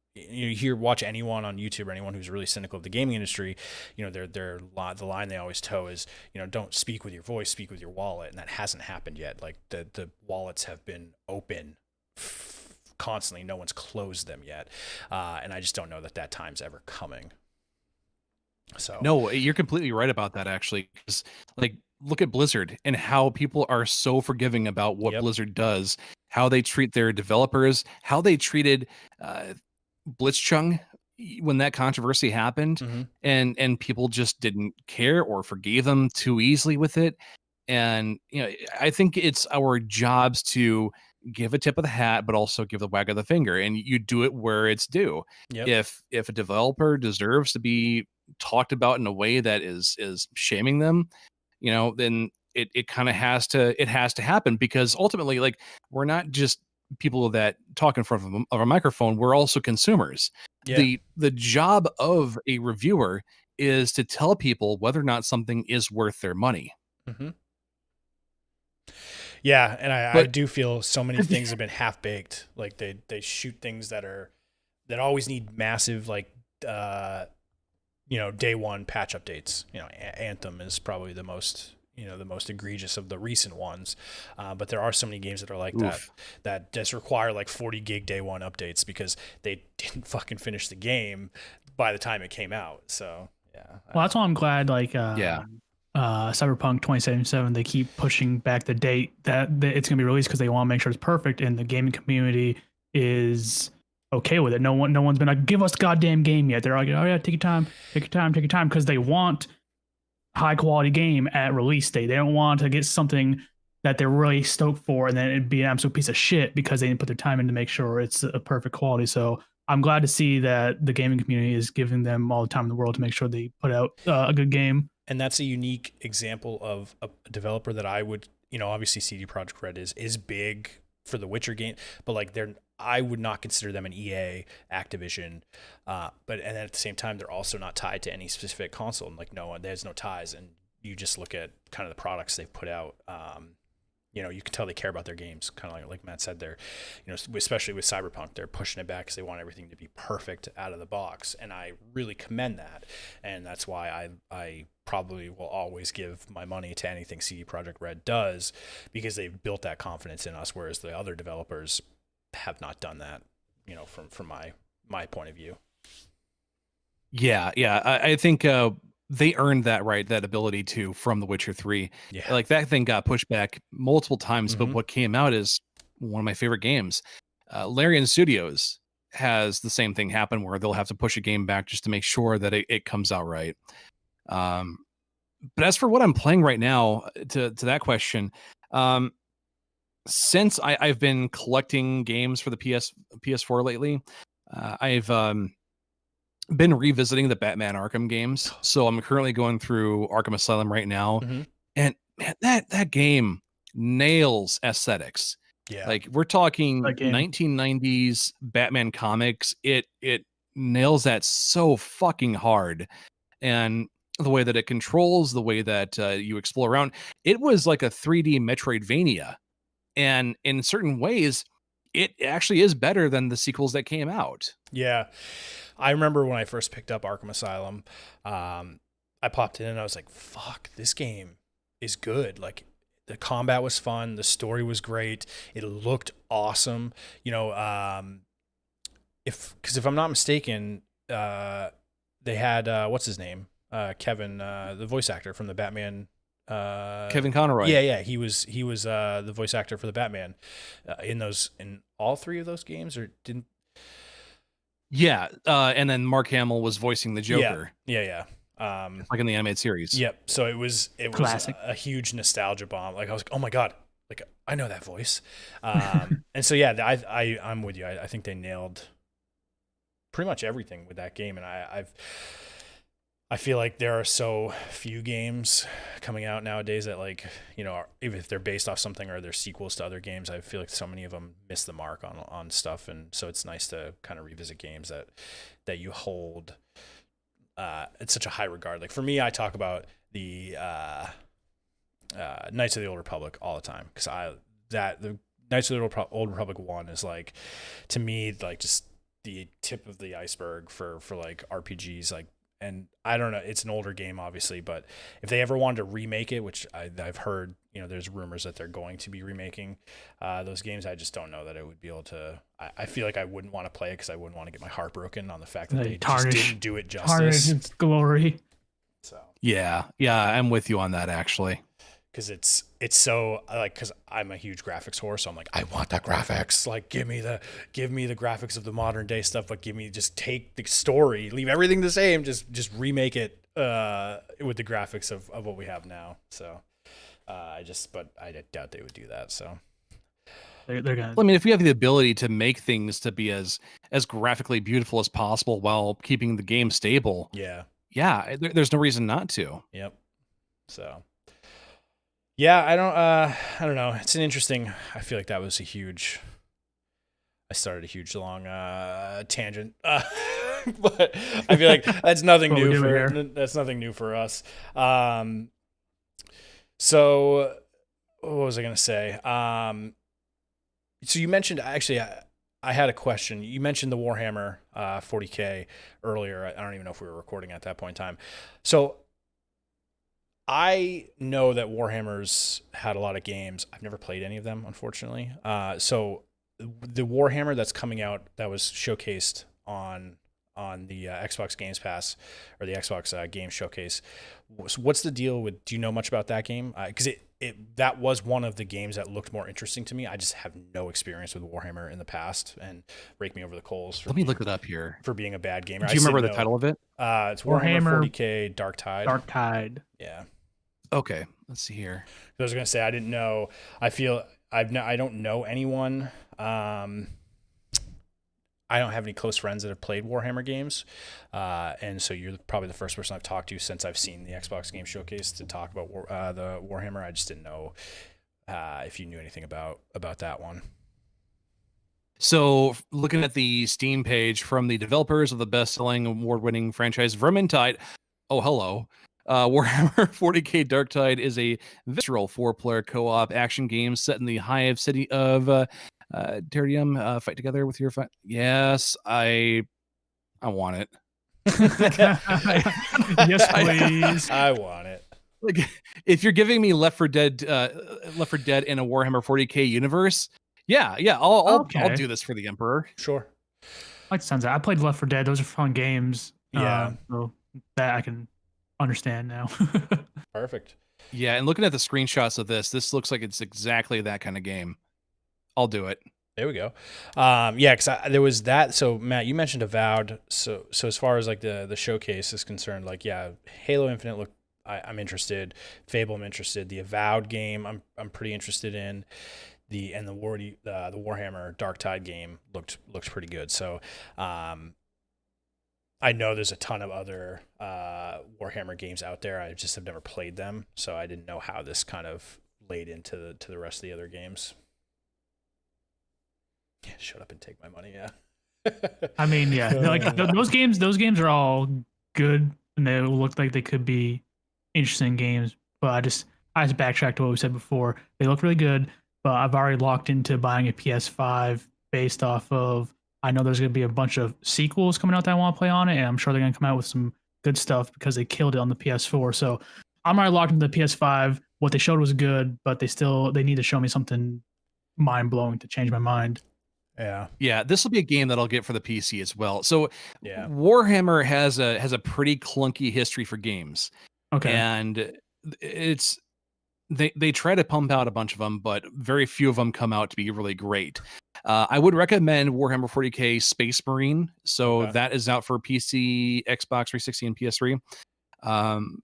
A: Watch anyone on YouTube or anyone who's really cynical of the gaming industry, the line they always toe is, don't speak with your voice, speak with your wallet. And that hasn't happened yet. Like the wallets have been open constantly. No one's closed them yet. And I just don't know that time's ever coming. So
B: no, you're completely right about that, actually. 'Cause, like, look at Blizzard and how people are so forgiving about what Blizzard does, how they treat their developers, how they treated, Blitzchung when that controversy happened, and people just didn't care or forgave them too easily with it. And I think it's our jobs to give a tip of the hat, but also give the wag of the finger, and you do it where it's due. If a developer deserves to be talked about in a way that is shaming them, then it kind of has to happen, because ultimately, like, we're not just people that talk in front of a microphone. We're also consumers. The job of a reviewer is to tell people whether or not something is worth their money.
A: Yeah, and I do feel so many things have been half baked. Like they shoot things that always need massive, like day one patch updates. Anthem is probably the most egregious of the recent ones. But there are so many games that are like that just require like 40 gig day one updates because they didn't fucking finish the game by the time it came out. So yeah.
C: Well, that's why I'm glad Cyberpunk 2077, they keep pushing back the date that it's going to be released, because they want to make sure it's perfect, and the gaming community is okay with it. No one's been like, give us the goddamn game yet. They're like, oh yeah, take your time, because they want high quality game at release date. They don't want to get something that they're really stoked for and then it'd be an absolute piece of shit because they didn't put their time in to make sure it's a perfect quality. So I'm glad to see that the gaming community is giving them all the time in the world to make sure they put out a good game.
A: And that's a unique example of a developer that I would, obviously CD Projekt Red is big for the Witcher game, but like I would not consider them an EA, Activision, but at the same time, they're also not tied to any specific console. And like there's no ties. And you just look at kind of the products they've put out. You can tell they care about their games. Kind of like Matt said, they're, especially with Cyberpunk, they're pushing it back because they want everything to be perfect out of the box. And I really commend that. And that's why I probably will always give my money to anything CD Projekt Red does, because they've built that confidence in us, whereas the other developers have not done that, from my point of view.
B: Yeah. I think they earned that right, that ability to, from The Witcher 3.
A: Yeah.
B: Like, that thing got pushed back multiple times, but what came out is one of my favorite games. Larian Studios has the same thing happen, where they'll have to push a game back just to make sure that it comes out right. But as for what I'm playing right now, to that question, since I've been collecting games for the PS4 lately, I've been revisiting the Batman Arkham games. So I'm currently going through Arkham Asylum right now, and man, that game nails aesthetics.
A: Yeah,
B: like we're talking 1990s Batman comics. It nails that so fucking hard, and the way that it controls, the way that you explore around, it was like a 3D Metroidvania. And in certain ways, it actually is better than the sequels that came out.
A: Yeah. I remember when I first picked up Arkham Asylum, I popped in and I was like, fuck, this game is good. Like, the combat was fun. The story was great. It looked awesome. If I'm not mistaken, they had, what's his name? Kevin, the voice actor from the Batman
B: Kevin Conroy.
A: Yeah. He was the voice actor for the Batman in all 3 of those games, or didn't?
B: Yeah, and then Mark Hamill was voicing the Joker.
A: Yeah.
B: Like in the animated series.
A: Yep. So it was
C: Classic.
A: a huge nostalgia bomb. Like I was like, oh my god, like I know that voice. And so yeah, I'm with you. I think they nailed pretty much everything with that game, and I feel like there are so few games coming out nowadays that, like, you know, even if they're based off something or they're sequels to other games, I feel like so many of them miss the mark on stuff. And so it's nice to kind of revisit games that you hold it's such a high regard. Like for me, I talk about the Knights of the Old Republic all the time, because the Knights of the Old Republic 1 is, like, to me, like just the tip of the iceberg for like RPGs. Like, and I don't know, it's an older game obviously, but if they ever wanted to remake it, which I've heard, you know, there's rumors that they're going to be remaking those games, I just don't know that it would be able to. I feel like I wouldn't want to play it because I wouldn't want to get my heart broken on the fact that they just didn't do it justice.
C: Tarnish its glory.
A: So
B: yeah, I'm with you on that, actually.
A: Because it's so, like, because I'm a huge graphics whore, so I'm like, I want the graphics. Like, give me the graphics of the modern day stuff, but just take the story, leave everything the same, just remake it with the graphics of what we have now. So but I doubt they would do that. So
C: they're gonna.
B: I mean, if we have the ability to make things to be as graphically beautiful as possible while keeping the game stable, yeah, there's no reason not to.
A: Yep. So. Yeah, I don't know. It's an interesting. I feel like that was I started a huge long tangent, but I feel like that's nothing new that's nothing new for us. So what was I gonna say? So you mentioned, actually, I had a question. You mentioned the Warhammer 40K earlier. I don't even know if we were recording at that point in time. So I know that Warhammer's had a lot of games. I've never played any of them, unfortunately. So the Warhammer that's coming out, that was showcased on the Xbox Games Pass, or the Xbox Game Showcase. What's the deal with? Do you know much about that game? Because that was one of the games that looked more interesting to me. I just have no experience with Warhammer in the past, and rake me over the coals.
B: Let me look it up here.
A: For being a bad gamer.
B: Do you remember the title of it?
A: It's Warhammer 40K Dark Tide.
C: Dark Tide.
A: Yeah.
B: Okay, let's see here.
A: I was gonna say, I didn't know. I don't know anyone. I don't have any close friends that have played Warhammer games, and so you're probably the first person I've talked to since I've seen the Xbox Game Showcase to talk about the Warhammer. I just didn't know if you knew anything about that one.
B: So, looking at the Steam page from the developers of the best-selling, award-winning franchise Vermintide. Oh, hello. Warhammer 40K Dark Tide is a visceral 4-player co-op action game set in the hive city of Tertium. Fight together with your fight. Yes, I want it.
C: Yes, please.
A: I want it.
B: Like, if you're giving me Left 4 Dead in a Warhammer 40K universe, yeah, I'll do this for the Emperor.
A: Sure.
C: Like sounds. I played Left 4 Dead. Those are fun games.
A: Yeah.
C: So that I can understand now.
A: Perfect.
B: Yeah, and looking at the screenshots of this looks like it's exactly that kind of game. I'll do it.
A: There we go. Yeah, because there was that. So Matt, you mentioned Avowed. So as far as like the showcase is concerned, like, yeah, Halo Infinite I'm interested. Fable, I'm interested. The Avowed game, I'm pretty interested in. The Warhammer Dark Tide game looks pretty good. So I know there's a ton of other Warhammer games out there. I just have never played them, so I didn't know how this kind of laid into the rest of the other games. Yeah, shut up and take my money. Yeah.
C: I mean, yeah, like those games are all good, and they look like they could be interesting games. But I just backtracked to what we said before. They look really good, but I've already locked into buying a PS5 based off of. I know there's going to be a bunch of sequels coming out that I want to play on it, and I'm sure they're going to come out with some good stuff because they killed it on the PS4. So I'm already locked into the PS5. What they showed was good, but they need to show me something mind-blowing to change my mind.
B: Yeah, this will be a game that I'll get for the PC as well. So yeah. Warhammer has a pretty clunky history for games.
C: Okay.
B: And it's they try to pump out a bunch of them, but very few of them come out to be really great. I would recommend Warhammer 40k Space Marine. So that is out for PC, Xbox 360, and PS3.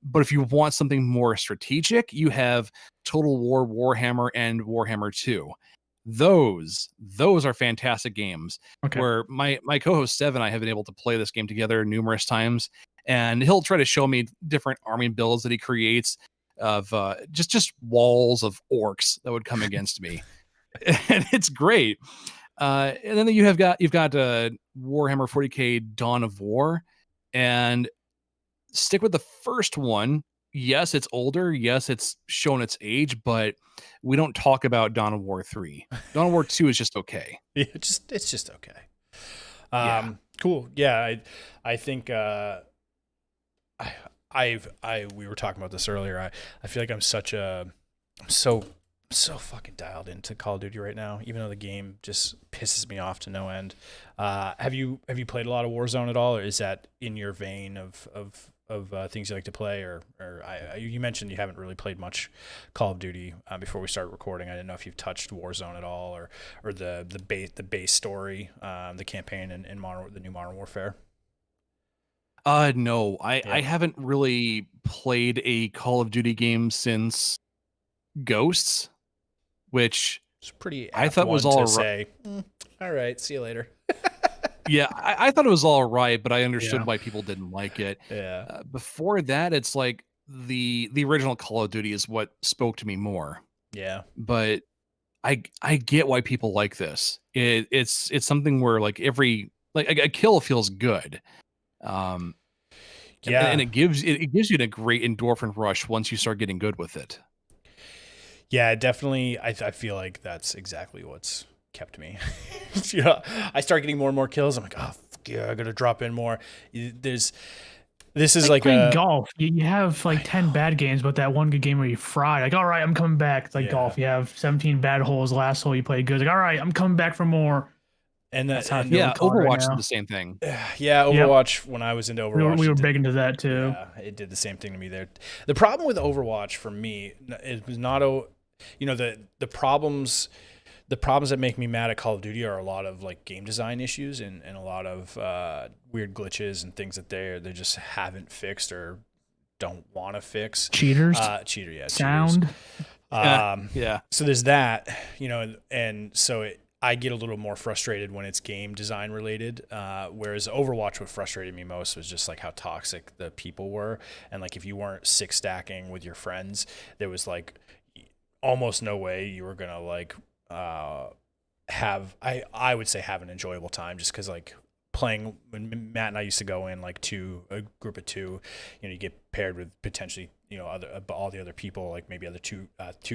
B: But if you want something more strategic, you have Total War Warhammer and Warhammer 2. Those are fantastic games. Where my co-host Sev and I have been able to play this game together numerous times, and he'll try to show me different army builds that he creates of just walls of orcs that would come against me. And it's great. And then you've got Warhammer 40k Dawn of War, and stick with the first one. Yes, it's older. Yes, it's shown its age, but we don't talk about Dawn of War 3. Dawn of War 2 is just okay.
A: Yeah, it's just okay. Cool. Yeah, I think we were talking about this earlier. I feel like I'm so fucking dialed into Call of Duty right now, even though the game just pisses me off to no end. Have you played a lot of Warzone at all, or is that in your vein of things you like to play? Or you mentioned you haven't really played much Call of Duty before we started recording. I didn't know if you've touched Warzone at all, or the base story, the campaign in the new Modern Warfare.
B: No, I haven't really played a Call of Duty game since Ghosts, which
A: I thought was all right. All right, see you later.
B: Yeah, I thought it was all right, but I understood why people didn't like it.
A: Yeah.
B: Before that, it's like the original Call of Duty is what spoke to me more.
A: Yeah.
B: But I get why people like this. It's something where like a kill feels good. And it gives you a great endorphin rush once you start getting good with it.
A: Yeah, definitely. I feel like that's exactly what's kept me. I start getting more and more kills. I'm like, oh, fuck yeah, I gotta drop in more. This is like
C: playing golf. You have like 10 bad games, but that one good game where you fry. Like, all right, I'm coming back. It's like golf. You have 17 bad holes. Last hole you play good. Like, all right, I'm coming back for more.
B: And that's how I feel. Yeah, Overwatch is the same thing.
A: Yeah, Overwatch. When I was into Overwatch,
C: we were big into that too.
A: Yeah, it did the same thing to me there. The problem with Overwatch for me, it was not the problems that make me mad at Call of Duty are a lot of like game design issues and a lot of weird glitches and things that they just haven't fixed or don't want to fix.
C: Cheaters.
A: Sound.
B: Yeah.
A: So there's that, and so I get a little more frustrated when it's game design related. Whereas Overwatch, what frustrated me most was just like how toxic the people were. And like, if you weren't six stacking with your friends, there was like almost no way you were going to like, I would say have an enjoyable time, just because like playing when Matt and I used to go in like a group of two, you get paired with potentially, all the other people, like maybe other two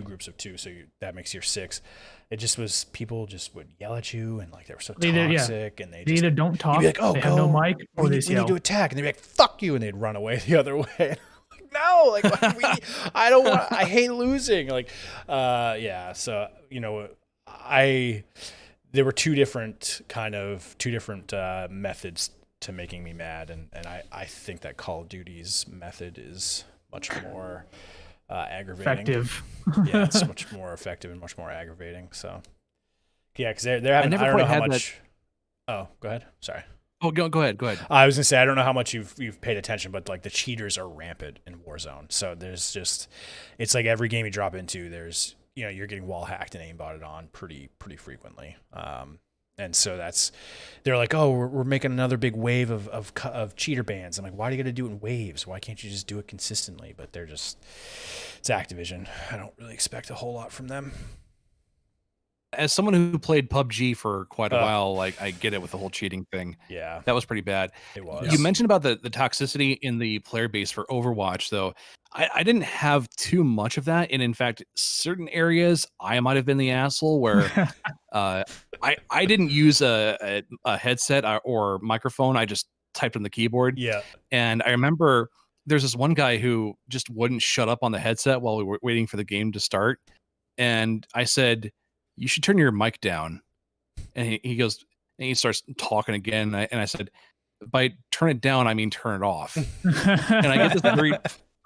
A: groups of two. So that makes your six. It just was, people just would yell at you and like they were so toxic and they
C: either don't talk,
A: like, oh,
C: they have no mic, or they
A: need to attack, and they'd be like, fuck you, and they'd run away the other way. No, like I don't want. I hate losing. Like, So there were two different methods to making me mad, and I think that Call of Duty's method is much more aggravating.
C: Effective.
A: Yeah, it's much more effective and much more aggravating. So, yeah, because they're having. I don't know how much. Oh, go ahead. Sorry.
B: Oh, go ahead.
A: I was gonna say, I don't know how much you've paid attention, but like the cheaters are rampant in Warzone. So there's just, it's like every game you drop into, there's, you're getting wall hacked and aimbotted on pretty frequently. And so they're like, oh, we're making another big wave of cheater bans. I'm like, why do you got to do it in waves? Why can't you just do it consistently? But it's Activision. I don't really expect a whole lot from them.
B: As someone who played PUBG for quite a while, like I get it with the whole cheating thing.
A: Yeah,
B: that was pretty bad.
A: It was.
B: You mentioned about the toxicity in the player base for Overwatch, though. I didn't have too much of that, and in fact, certain areas I might have been the asshole where I didn't use a headset or microphone. I just typed on the keyboard.
A: Yeah,
B: and I remember there's this one guy who just wouldn't shut up on the headset while we were waiting for the game to start, and I said, you should turn your mic down. And he goes, and he starts talking again. And I said, by turn it down, I mean turn it off. And I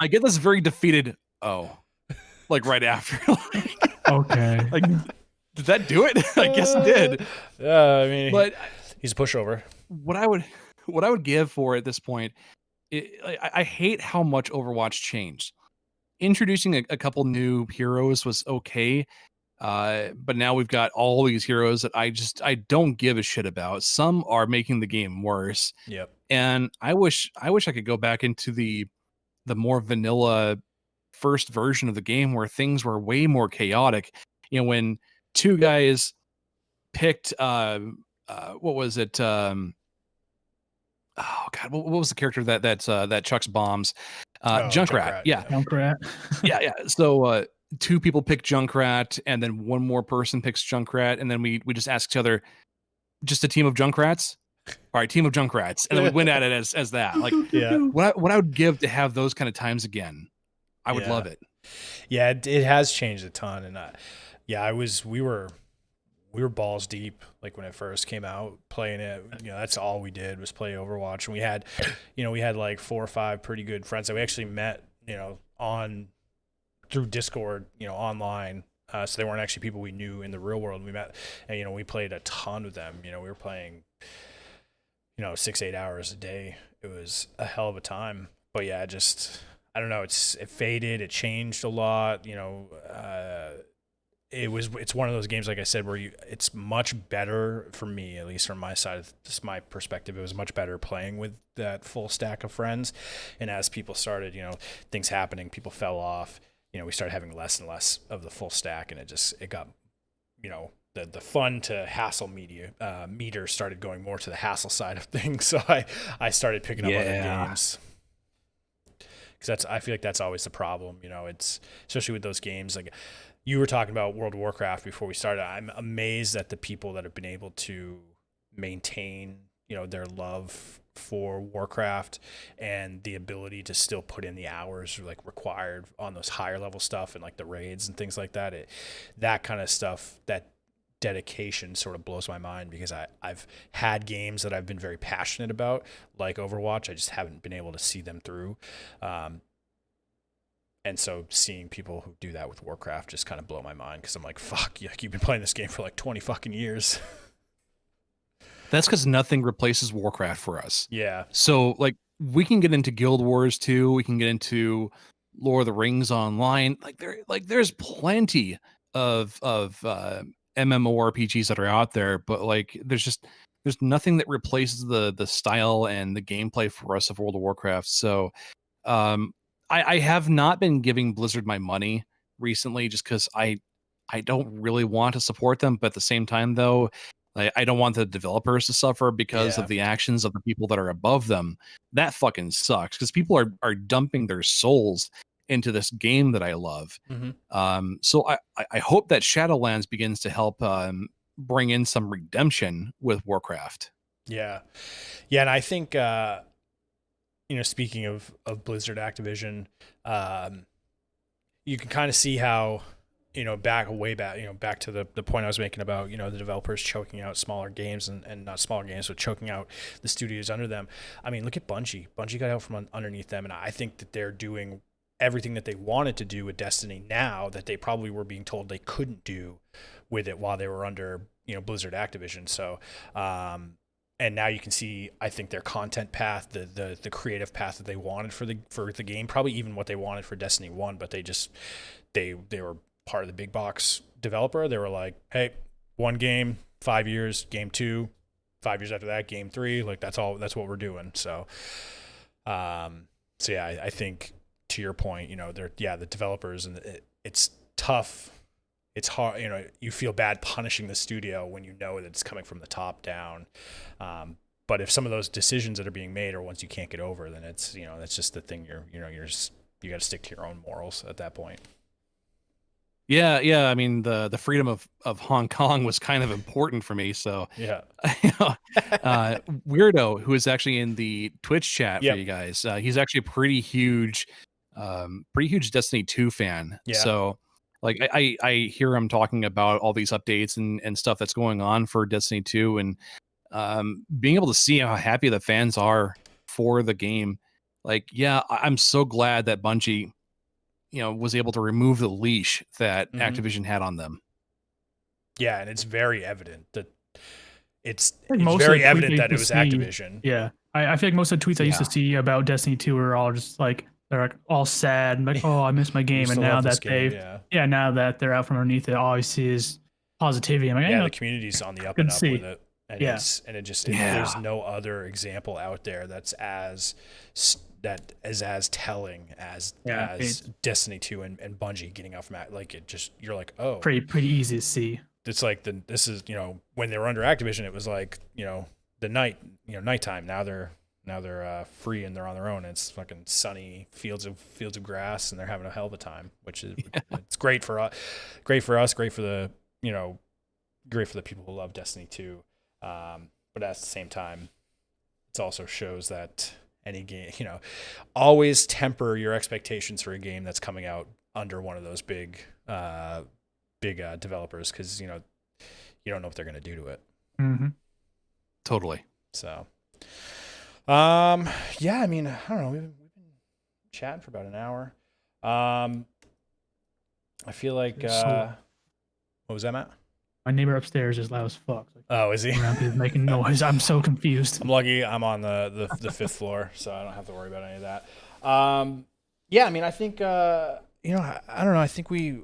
B: get this very defeated, oh. like right after.
C: Okay.
B: Like, did that do it? I guess it did.
A: I mean,
B: but
A: he's a pushover.
B: What I would give for at this point, I hate how much Overwatch changed. Introducing a couple new heroes was okay, but now we've got all these heroes that I don't give a shit about. Some are making the game worse.
A: Yep.
B: And I wish I could go back into the more vanilla first version of the game where things were way more chaotic. When two guys picked what was it? Oh God, what was the character that chucks bombs? Junkrat. Yeah.
C: Junkrat.
B: yeah. So two people pick Junkrat, and then one more person picks Junkrat, and then we just ask each other, just a team of Junkrats? All right, team of Junkrats, and then we went at it as that. Like,
A: yeah,
B: what I would give to have those kind of times again. I would love it.
A: Yeah, it has changed a ton, and we were balls deep like when it first came out playing it. That's all we did was play Overwatch, and we had like 4 or 5 pretty good friends that we actually met through Discord, online. So they weren't actually people we knew in the real world. We met, and we played a ton with them. We were playing 6-8 hours a day. It was a hell of a time. But yeah, I don't know, it faded, it changed a lot. It's one of those games, like I said, where it's much better for me, at least from my side, just my perspective. It was much better playing with that full stack of friends. And as people started, things happening, people fell off. We started having less and less of the full stack, and it got, the fun to hassle meter started going more to the hassle side of things. So I started picking up other games. Because I feel like that's always the problem. It's especially with those games like. You were talking about World of Warcraft before we started. I'm amazed at the people that have been able to maintain, their love for Warcraft and the ability to still put in the hours like required on those higher level stuff and like the raids and things like that. That kind of stuff, that dedication sort of blows my mind, because I've had games that I've been very passionate about, like Overwatch. I just haven't been able to see them through. And so seeing people who do that with Warcraft just kind of blow my mind, because I'm like, fuck, you've been playing this game for like 20 fucking years.
B: That's because nothing replaces Warcraft for us.
A: Yeah.
B: So like we can get into Guild Wars 2, we can get into Lord of the Rings Online. There's plenty of MMORPGs that are out there, but like there's nothing that replaces the style and the gameplay for us of World of Warcraft. So I have not been giving Blizzard my money recently, just because I don't really want to support them. But at the same time, though, I don't want the developers to suffer because of the actions of the people that are above them. That fucking sucks, because people are dumping their souls into this game that I love.
A: Mm-hmm.
B: So I hope that Shadowlands begins to help bring in some redemption with Warcraft.
A: Yeah. And I think speaking of Blizzard Activision, you can kind of see how, back to the point I was making about, the developers choking out smaller games and not smaller games, but choking out the studios under them. I mean, look at Bungie. Bungie got out from underneath them, and I think that they're doing everything that they wanted to do with Destiny now that they probably were being told they couldn't do with it while they were under, Blizzard Activision. So, and now you can see, I think, their content path, the creative path that they wanted for the game, probably even what they wanted for Destiny 1, but they were part of the big box developer. They were like, hey, 1 game, 5 years, game 2, 5 years after that, game 3, like that's what we're doing. So yeah, I think to your point, the developers, and it's tough. It's hard, you feel bad punishing the studio when you know that it's coming from the top down. But if some of those decisions that are being made are ones you can't get over, then it's, that's just the thing. You got to stick to your own morals at that point.
B: Yeah. I mean, the freedom of Hong Kong was kind of important for me. So
A: yeah,
B: Weirdo, who is actually in the Twitch chat for you guys, he's actually a pretty huge Destiny 2 fan.
A: Yeah.
B: So like I hear him talking about all these updates and stuff that's going on for Destiny 2, and being able to see how happy the fans are for the game. Like, yeah, I'm so glad that Bungie was able to remove the leash that Activision had on them.
A: Yeah, and it's very evident that it's very evident that it was Activision.
C: Yeah, I feel like most of the tweets I used to see about Destiny 2 are all just like they're like all sad and like, oh, I missed my game, and now that now that they're out from underneath it, all I see is positivity. I'm like,
A: the community's on the up and up with it, and
C: yeah.
A: there's no other example out there that's as telling as Destiny 2 and Bungie getting out from that. Like it just, you're like, oh,
C: pretty easy to see.
A: It's like this is, when they were under Activision, it was like, the nighttime. Now they're free and they're on their own. And it's fucking sunny fields of grass, and they're having a hell of a time, which is it's great for us, great for the great for the people who love Destiny 2. But at the same time, it also shows that any game, always temper your expectations for a game that's coming out under one of those big developers, because you don't know what they're going to do to it.
C: Mm-hmm.
B: Totally.
A: So, yeah, I mean, I don't know. We've been chatting for about an hour. I feel like what was that, Matt?
C: My neighbor upstairs is loud as fuck.
A: Oh, is he?
C: He's making noise. I'm so confused.
A: I'm lucky I'm on the fifth floor, so I don't have to worry about any of that. Yeah, I mean, I think I don't know. I think we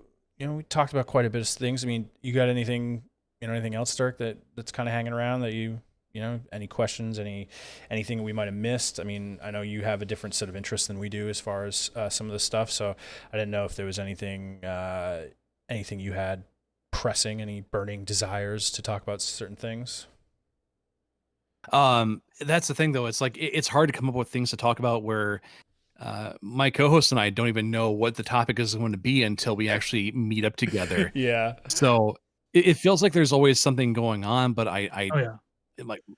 A: talked about quite a bit of things. I mean, you got anything else, Dirk, that's kind of hanging around that any questions, anything we might have missed? I mean, I know you have a different set of interests than we do as far as some of this stuff, so I didn't know if there was anything you had pressing, any burning desires to talk about certain things.
B: That's the thing, though. It's like it's hard to come up with things to talk about where my co-host and I don't even know what the topic is going to be until we actually meet up together.
A: Yeah.
B: So it feels like there's always something going on, but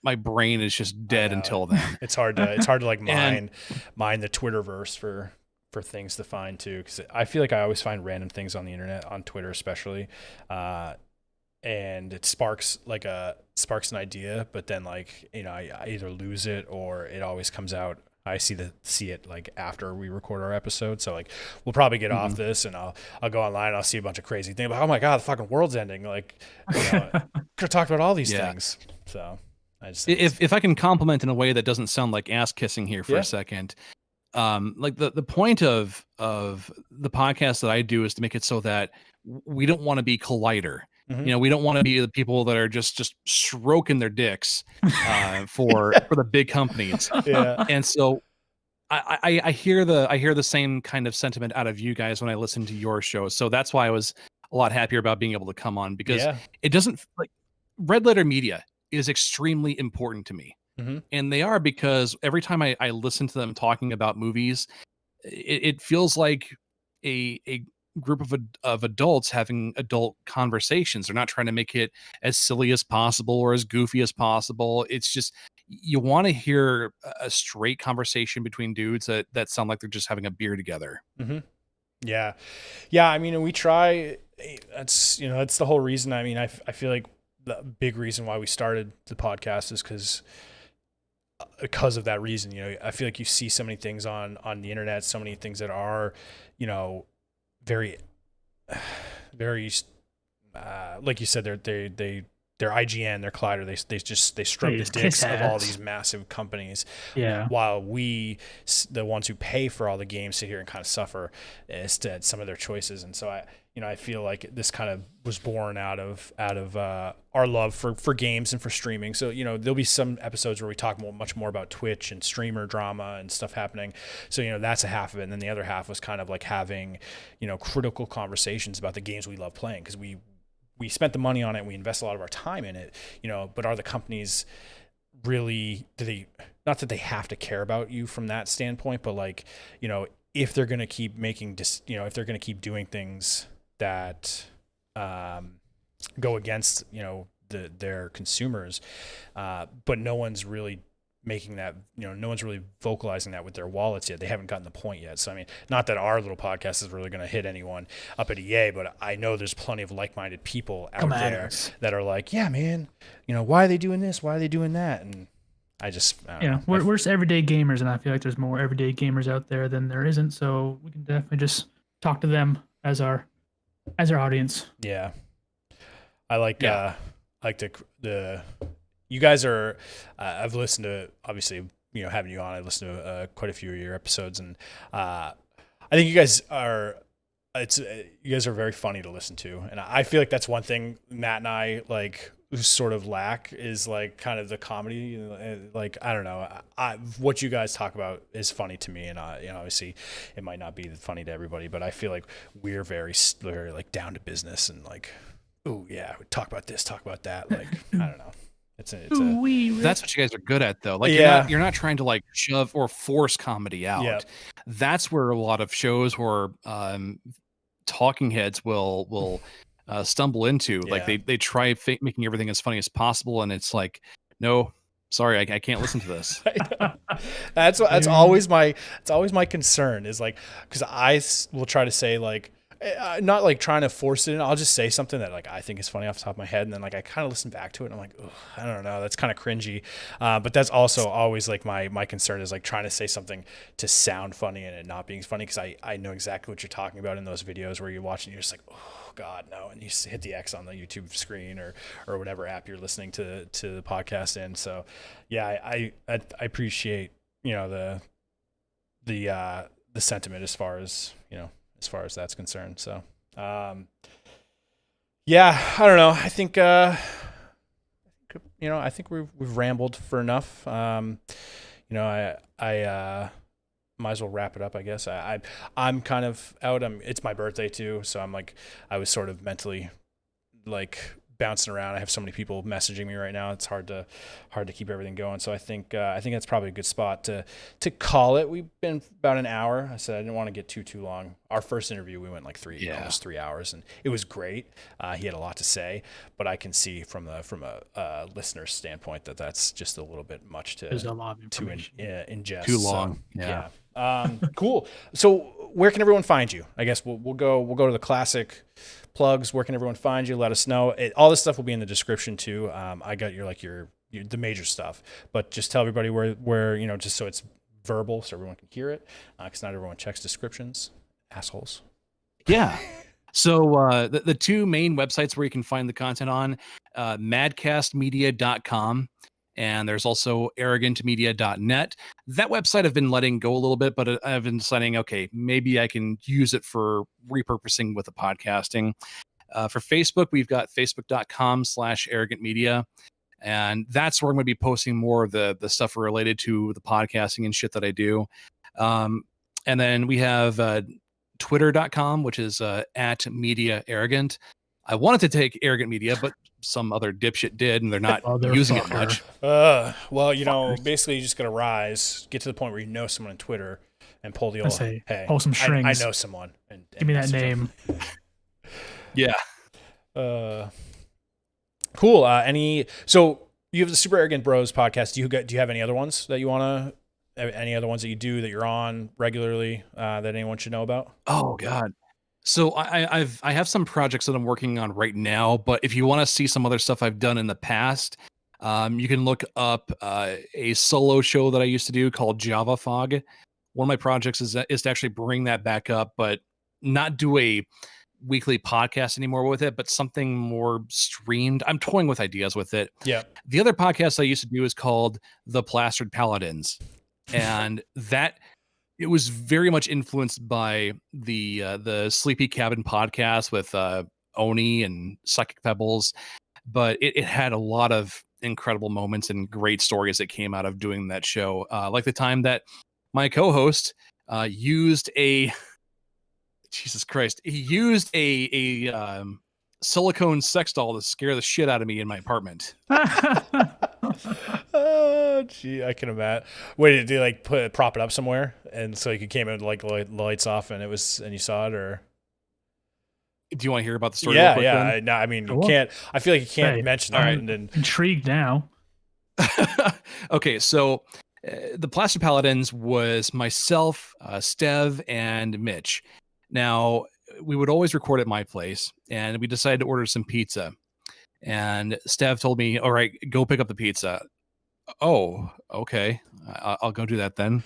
B: my brain is just dead until then.
A: It's hard to like mine the Twitterverse for things to find too, because I feel like I always find random things on the internet, on Twitter especially, and it sparks an idea, but then I either lose it or it always comes out. I see it like after we record our episode, so like we'll probably get off this and I'll go online and I'll see a bunch of crazy things, like, oh my god, the fucking world's ending, like could have talked about all these things. So I just
B: if I can compliment in a way that doesn't sound like ass kissing here for a second. Like the point of the podcast that I do is to make it so that we don't want to be Collider.
A: Mm-hmm.
B: We don't want to be the people that are just stroking their dicks for the big companies.
A: Yeah.
B: And so I hear the same kind of sentiment out of you guys when I listen to your show. So that's why I was a lot happier about being able to come on, because it doesn't, like, Red Letter Media is extremely important to me.
A: Mm-hmm.
B: And they are, because every time I listen to them talking about movies, it feels like a group of adults having adult conversations. They're not trying to make it as silly as possible or as goofy as possible. It's just, you want to hear a straight conversation between dudes that sound like they're just having a beer together.
A: Mm-hmm. Yeah. I mean, we try. That's that's the whole reason. I mean, I feel like the big reason why we started the podcast is because of that reason. I feel like you see so many things on the internet, so many things that are, very, very, like you said, they're IGN, they're Collider, they stroke the dicks of all these massive companies.
C: Yeah.
A: While we, the ones who pay for all the games, sit here and kind of suffer instead some of their choices. And so I feel like this kind of was born out of our love for games and for streaming. So, there'll be some episodes where we talk much more about Twitch and streamer drama and stuff happening. So, that's a half of it. And then the other half was kind of like having, critical conversations about the games we love playing, because we spent the money on it. We invest a lot of our time in it, but are the companies really, not that they have to care about you from that standpoint, but like, if they're going to keep making, if they're going to keep doing things that go against their consumers, but no one's really making that, no one's really vocalizing that with their wallets yet. They haven't gotten the point yet. So I mean, not that our little podcast is really going to hit anyone up at EA, but I know there's plenty of like-minded people out there that are like, yeah, man, why are they doing this? Why are they doing that? And I don't know.
C: We're just everyday gamers, and I feel like there's more everyday gamers out there than there isn't. So we can definitely just talk to them as our audience.
A: Yeah. I like the you guys are I've listened to, obviously, having you on, I listened to quite a few of your episodes, and I think you guys are very funny to listen to, and I feel like that's one thing Matt and I like sort of lack, is like kind of the comedy. Like, I don't know, what you guys talk about is funny to me, and obviously it might not be funny to everybody, but I feel like we're very like down to business, and like, oh yeah, we talk about this, talk about that, like, I don't know. That's
B: what you guys are good at, though. Like, you're not trying to like shove or force comedy out.
A: Yep.
B: That's where a lot of shows or talking heads will stumble into. Like, they try making everything as funny as possible, and it's like, no, sorry, I can't listen to this.
A: That's always my concern, is like, because I will try to say, like, not like trying to force it in. I'll just say something that like I think is funny off the top of my head, and then like I kind of listen back to it and I'm like, I don't know, that's kind of cringy. But that's also always like my concern, is like trying to say something to sound funny and it not being funny, because I know exactly what you're talking about in those videos where you're watching, you're just like, oh God, no, and you hit the X on the YouTube screen or whatever app you're listening to the podcast in. So yeah, I appreciate the sentiment as far as that's concerned. So, yeah, I don't know. I think, I think we've rambled for enough. I might as well wrap it up, I guess. I'm kind of out. It's my birthday too, so I'm like, I was sort of mentally like bouncing around. I have so many people messaging me right now. It's hard to keep everything going. So I think that's probably a good spot to call it. We've been about an hour. I said I didn't want to get too long. Our first interview, we went like almost 3 hours, and it was great. He had a lot to say, but I can see from a listener's standpoint that that's just a little bit much to ingest.
B: Too long.
A: So, yeah. Cool. So where can everyone find you? I guess we'll go to the classic plugs. Where can everyone find you? Let us know. All this stuff will be in the description too. I got your the major stuff, but just tell everybody where just so it's verbal, so everyone can hear it, because not everyone checks descriptions. Assholes.
B: Yeah. So the two main websites where you can find the content on, madcastmedia.com, and there's also arrogantmedia.net. That website I've been letting go a little bit, but I've been deciding, okay, maybe I can use it for repurposing with the podcasting. For Facebook, we've got facebook.com/arrogantmedia. And that's where I'm going to be posting more of the stuff related to the podcasting and shit that I do. And then we have twitter.com, which is @mediaarrogant. I wanted to take Arrogant Media, but some other dipshit did, and they're not using it much.
A: Well, basically you just got to rise, get to the point where you know someone on Twitter, and pull the old, hey,
C: pull some strings.
A: I know someone. And
C: give me that name.
B: Yeah.
A: Cool. So you have the Super Arrogant Bros podcast. Do you have any other ones that you want to? Any other ones that you do that you're on regularly that anyone should know about?
B: Oh God. So I have some projects that I'm working on right now, but if you want to see some other stuff I've done in the past, you can look up a solo show that I used to do called Java Fog. One of my projects is to actually bring that back up, but not do a weekly podcast anymore with it, but something more streamed. I'm toying with ideas with it.
A: Yeah.
B: The other podcast I used to do is called The Plastered Paladins. And that it was very much influenced by the Sleepy Cabin podcast with Oni and Psychic Pebbles, but it had a lot of incredible moments and great stories that came out of doing that show. Like the time that my co-host used a Jesus Christ, he used a silicone sex doll to scare the shit out of me in my apartment.
A: Oh, gee, I can imagine. Wait, did they like prop it up somewhere, and so you came in like lights off, and you saw it, or?
B: Do you want to hear about the story?
A: Yeah,
B: real quick,
A: yeah. No, I mean, you can't. I feel like you can't mention that.
C: I'm intrigued now.
B: Okay, so the Plaster Paladins was myself, Stev, and Mitch. Now, we would always record at my place, and we decided to order some pizza. And Stev told me, all right, go pick up the pizza. Oh, okay. I'll go do that then.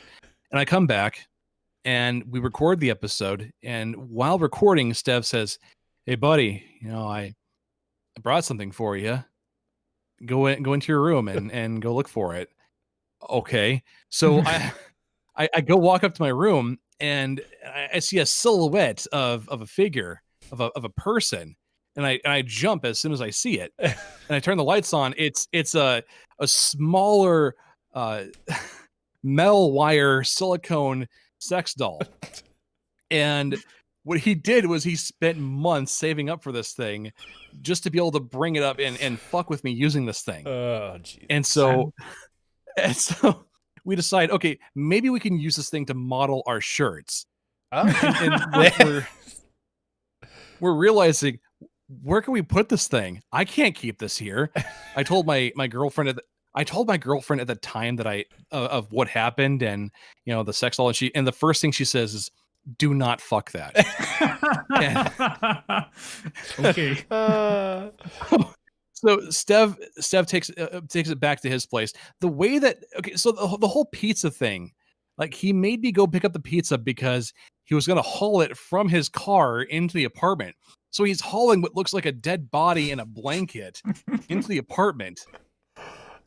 B: And I come back, and we record the episode. And while recording, Stev says, "Hey, buddy, I brought something for you. Go into your room and go look for it." Okay, so I go walk up to my room, and I see a silhouette of a figure of a person, and I jump as soon as I see it, and I turn the lights on. It's a smaller metal wire silicone sex doll, and what he did was he spent months saving up for this thing just to be able to bring it up and fuck with me using this thing.
A: Oh, geez.
B: And so we decide, okay, maybe we can use this thing to model our shirts. And we're realizing, where can we put this thing? I can't keep this here. I told my girlfriend at the time that of what happened, and the sex doll, and the first thing she says is, "Do not fuck that."
C: Okay.
B: So Stev takes it back to his place. The way that so the whole pizza thing, like, he made me go pick up the pizza because he was going to haul it from his car into the apartment. So he's hauling what looks like a dead body in a blanket into the apartment.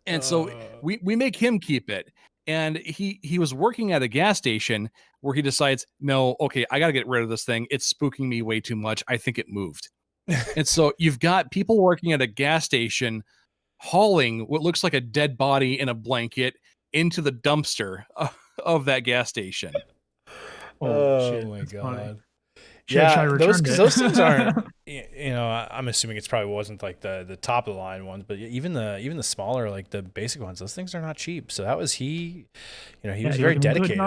B: And so we make him keep it. And he was working at a gas station where he decides, no, okay, I got to get rid of this thing. It's spooking me way too much. I think it moved. And so you've got people working at a gas station hauling what looks like a dead body in a blanket into the dumpster of that gas station.
A: Oh
C: shit,
A: my God.
C: Funny.
A: Yeah, those things aren't, I'm assuming it's probably wasn't like the top of the line ones, but even the smaller, like the basic ones, those things are not cheap. So that was he was very dedicated.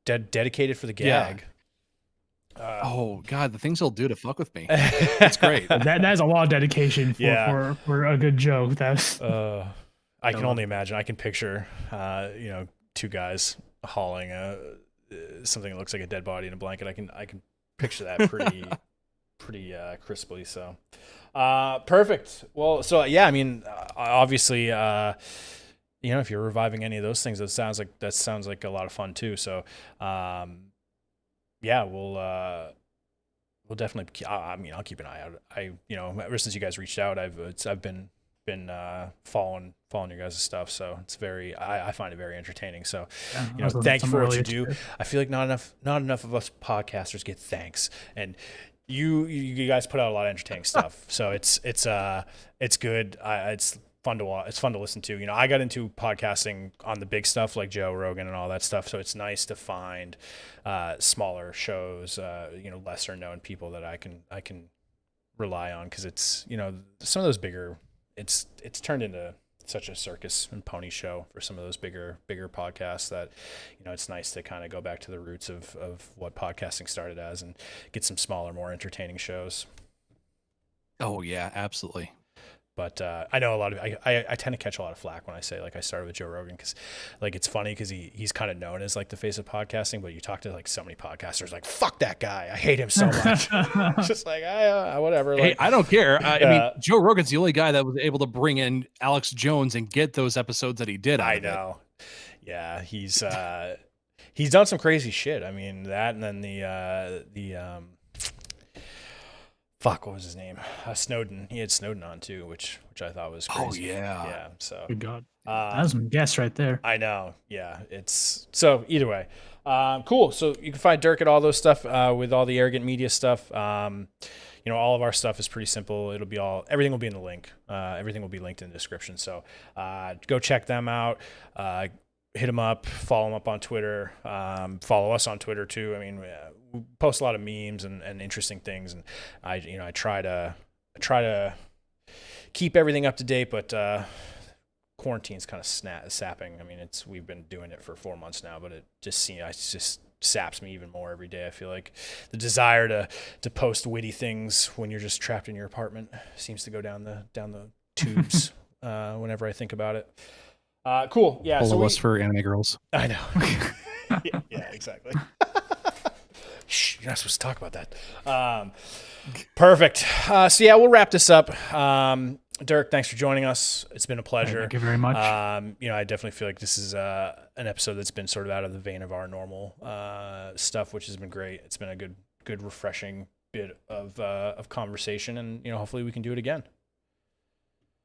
A: Dedicated for the gag.
B: Yeah. Oh God, the things he'll do to fuck with me. That's great.
C: That is a lot of dedication for a good joke. That's
A: I can only imagine. I can picture two guys hauling something that looks like a dead body in a blanket. I can picture that pretty crisply. So perfect. Well, so yeah, I mean, obviously, if you're reviving any of those things, that sounds like a lot of fun too. So yeah, we'll definitely. I'll keep an eye out. Ever since you guys reached out, I've been following your guys' stuff. So it's I find it very entertaining. So thank you for what you do. I feel like not enough of us podcasters get thanks, and you guys put out a lot of entertaining stuff. So it's good. It's fun to watch. It's fun to listen to. I got into podcasting on the big stuff like Joe Rogan and all that stuff. So it's nice to find smaller shows, lesser known people that I can rely on, because it's some of those bigger. It's turned into such a circus and pony show for some of those bigger podcasts that it's nice to kind of go back to the roots of what podcasting started as and get some smaller, more entertaining shows.
B: Oh yeah, absolutely.
A: But I know a lot of I tend to catch a lot of flack when I say, like, I started with Joe Rogan, because like it's funny because he's kind of known as like the face of podcasting, but you talk to like so many podcasters like, fuck that guy, I hate him so much. It's just like whatever. Like,
B: hey, I don't care. I mean, Joe Rogan's the only guy that was able to bring in Alex Jones and get those episodes that he did.
A: I know. Yeah, he's done some crazy shit. I mean, that, and then the fuck, what was his name? Snowden. He had Snowden on too, which I thought was crazy.
B: Oh yeah.
A: Yeah. So
C: good God. That was some guess right there.
A: I know. Yeah. It's so either way. Cool. So you can find Dirk at all those stuff with all the Arrogant Media stuff. All of our stuff is pretty simple. Everything will be in the link. Everything will be linked in the description. So go check them out. Hit them up, follow them up on Twitter, follow us on Twitter too. I mean, we post a lot of memes and interesting things, and I try to keep everything up to date, but quarantine's kind of sapping. I mean, we've been doing it for 4 months now, but it just saps me even more every day. I feel like the desire to post witty things when you're just trapped in your apartment seems to go down the tubes whenever I think about it. Cool. Yeah.
B: Follow us for anime girls.
A: I know. yeah, exactly. Shh, you're not supposed to talk about that. Perfect. So yeah, we'll wrap this up. Dirk, thanks for joining us. It's been a pleasure.
C: Thank you very much.
A: I definitely feel like this is an episode that's been sort of out of the vein of our normal stuff, which has been great. It's been a good, refreshing bit of conversation, and hopefully we can do it again.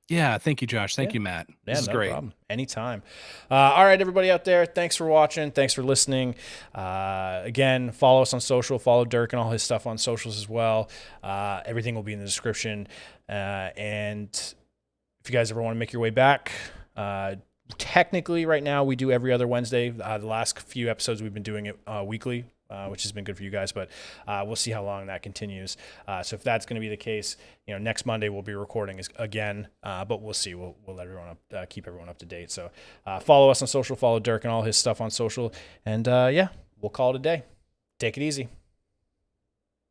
B: Yeah, thank you, Josh. Thank you, Matt. This is great.
A: Problem. Anytime. All right, everybody out there, thanks for watching. Thanks for listening. Again, follow us on social. Follow Dirk and all his stuff on socials as well. Everything will be in the description. And if you guys ever want to make your way back, technically right now we do every other Wednesday. The last few episodes we've been doing it weekly, which has been good for you guys, but we'll see how long that continues. So if that's going to be the case, next Monday we'll be recording again, but we'll see. We'll let everyone keep everyone up to date. So follow us on social, follow Dirk and all his stuff on social, and we'll call it a day. Take it easy.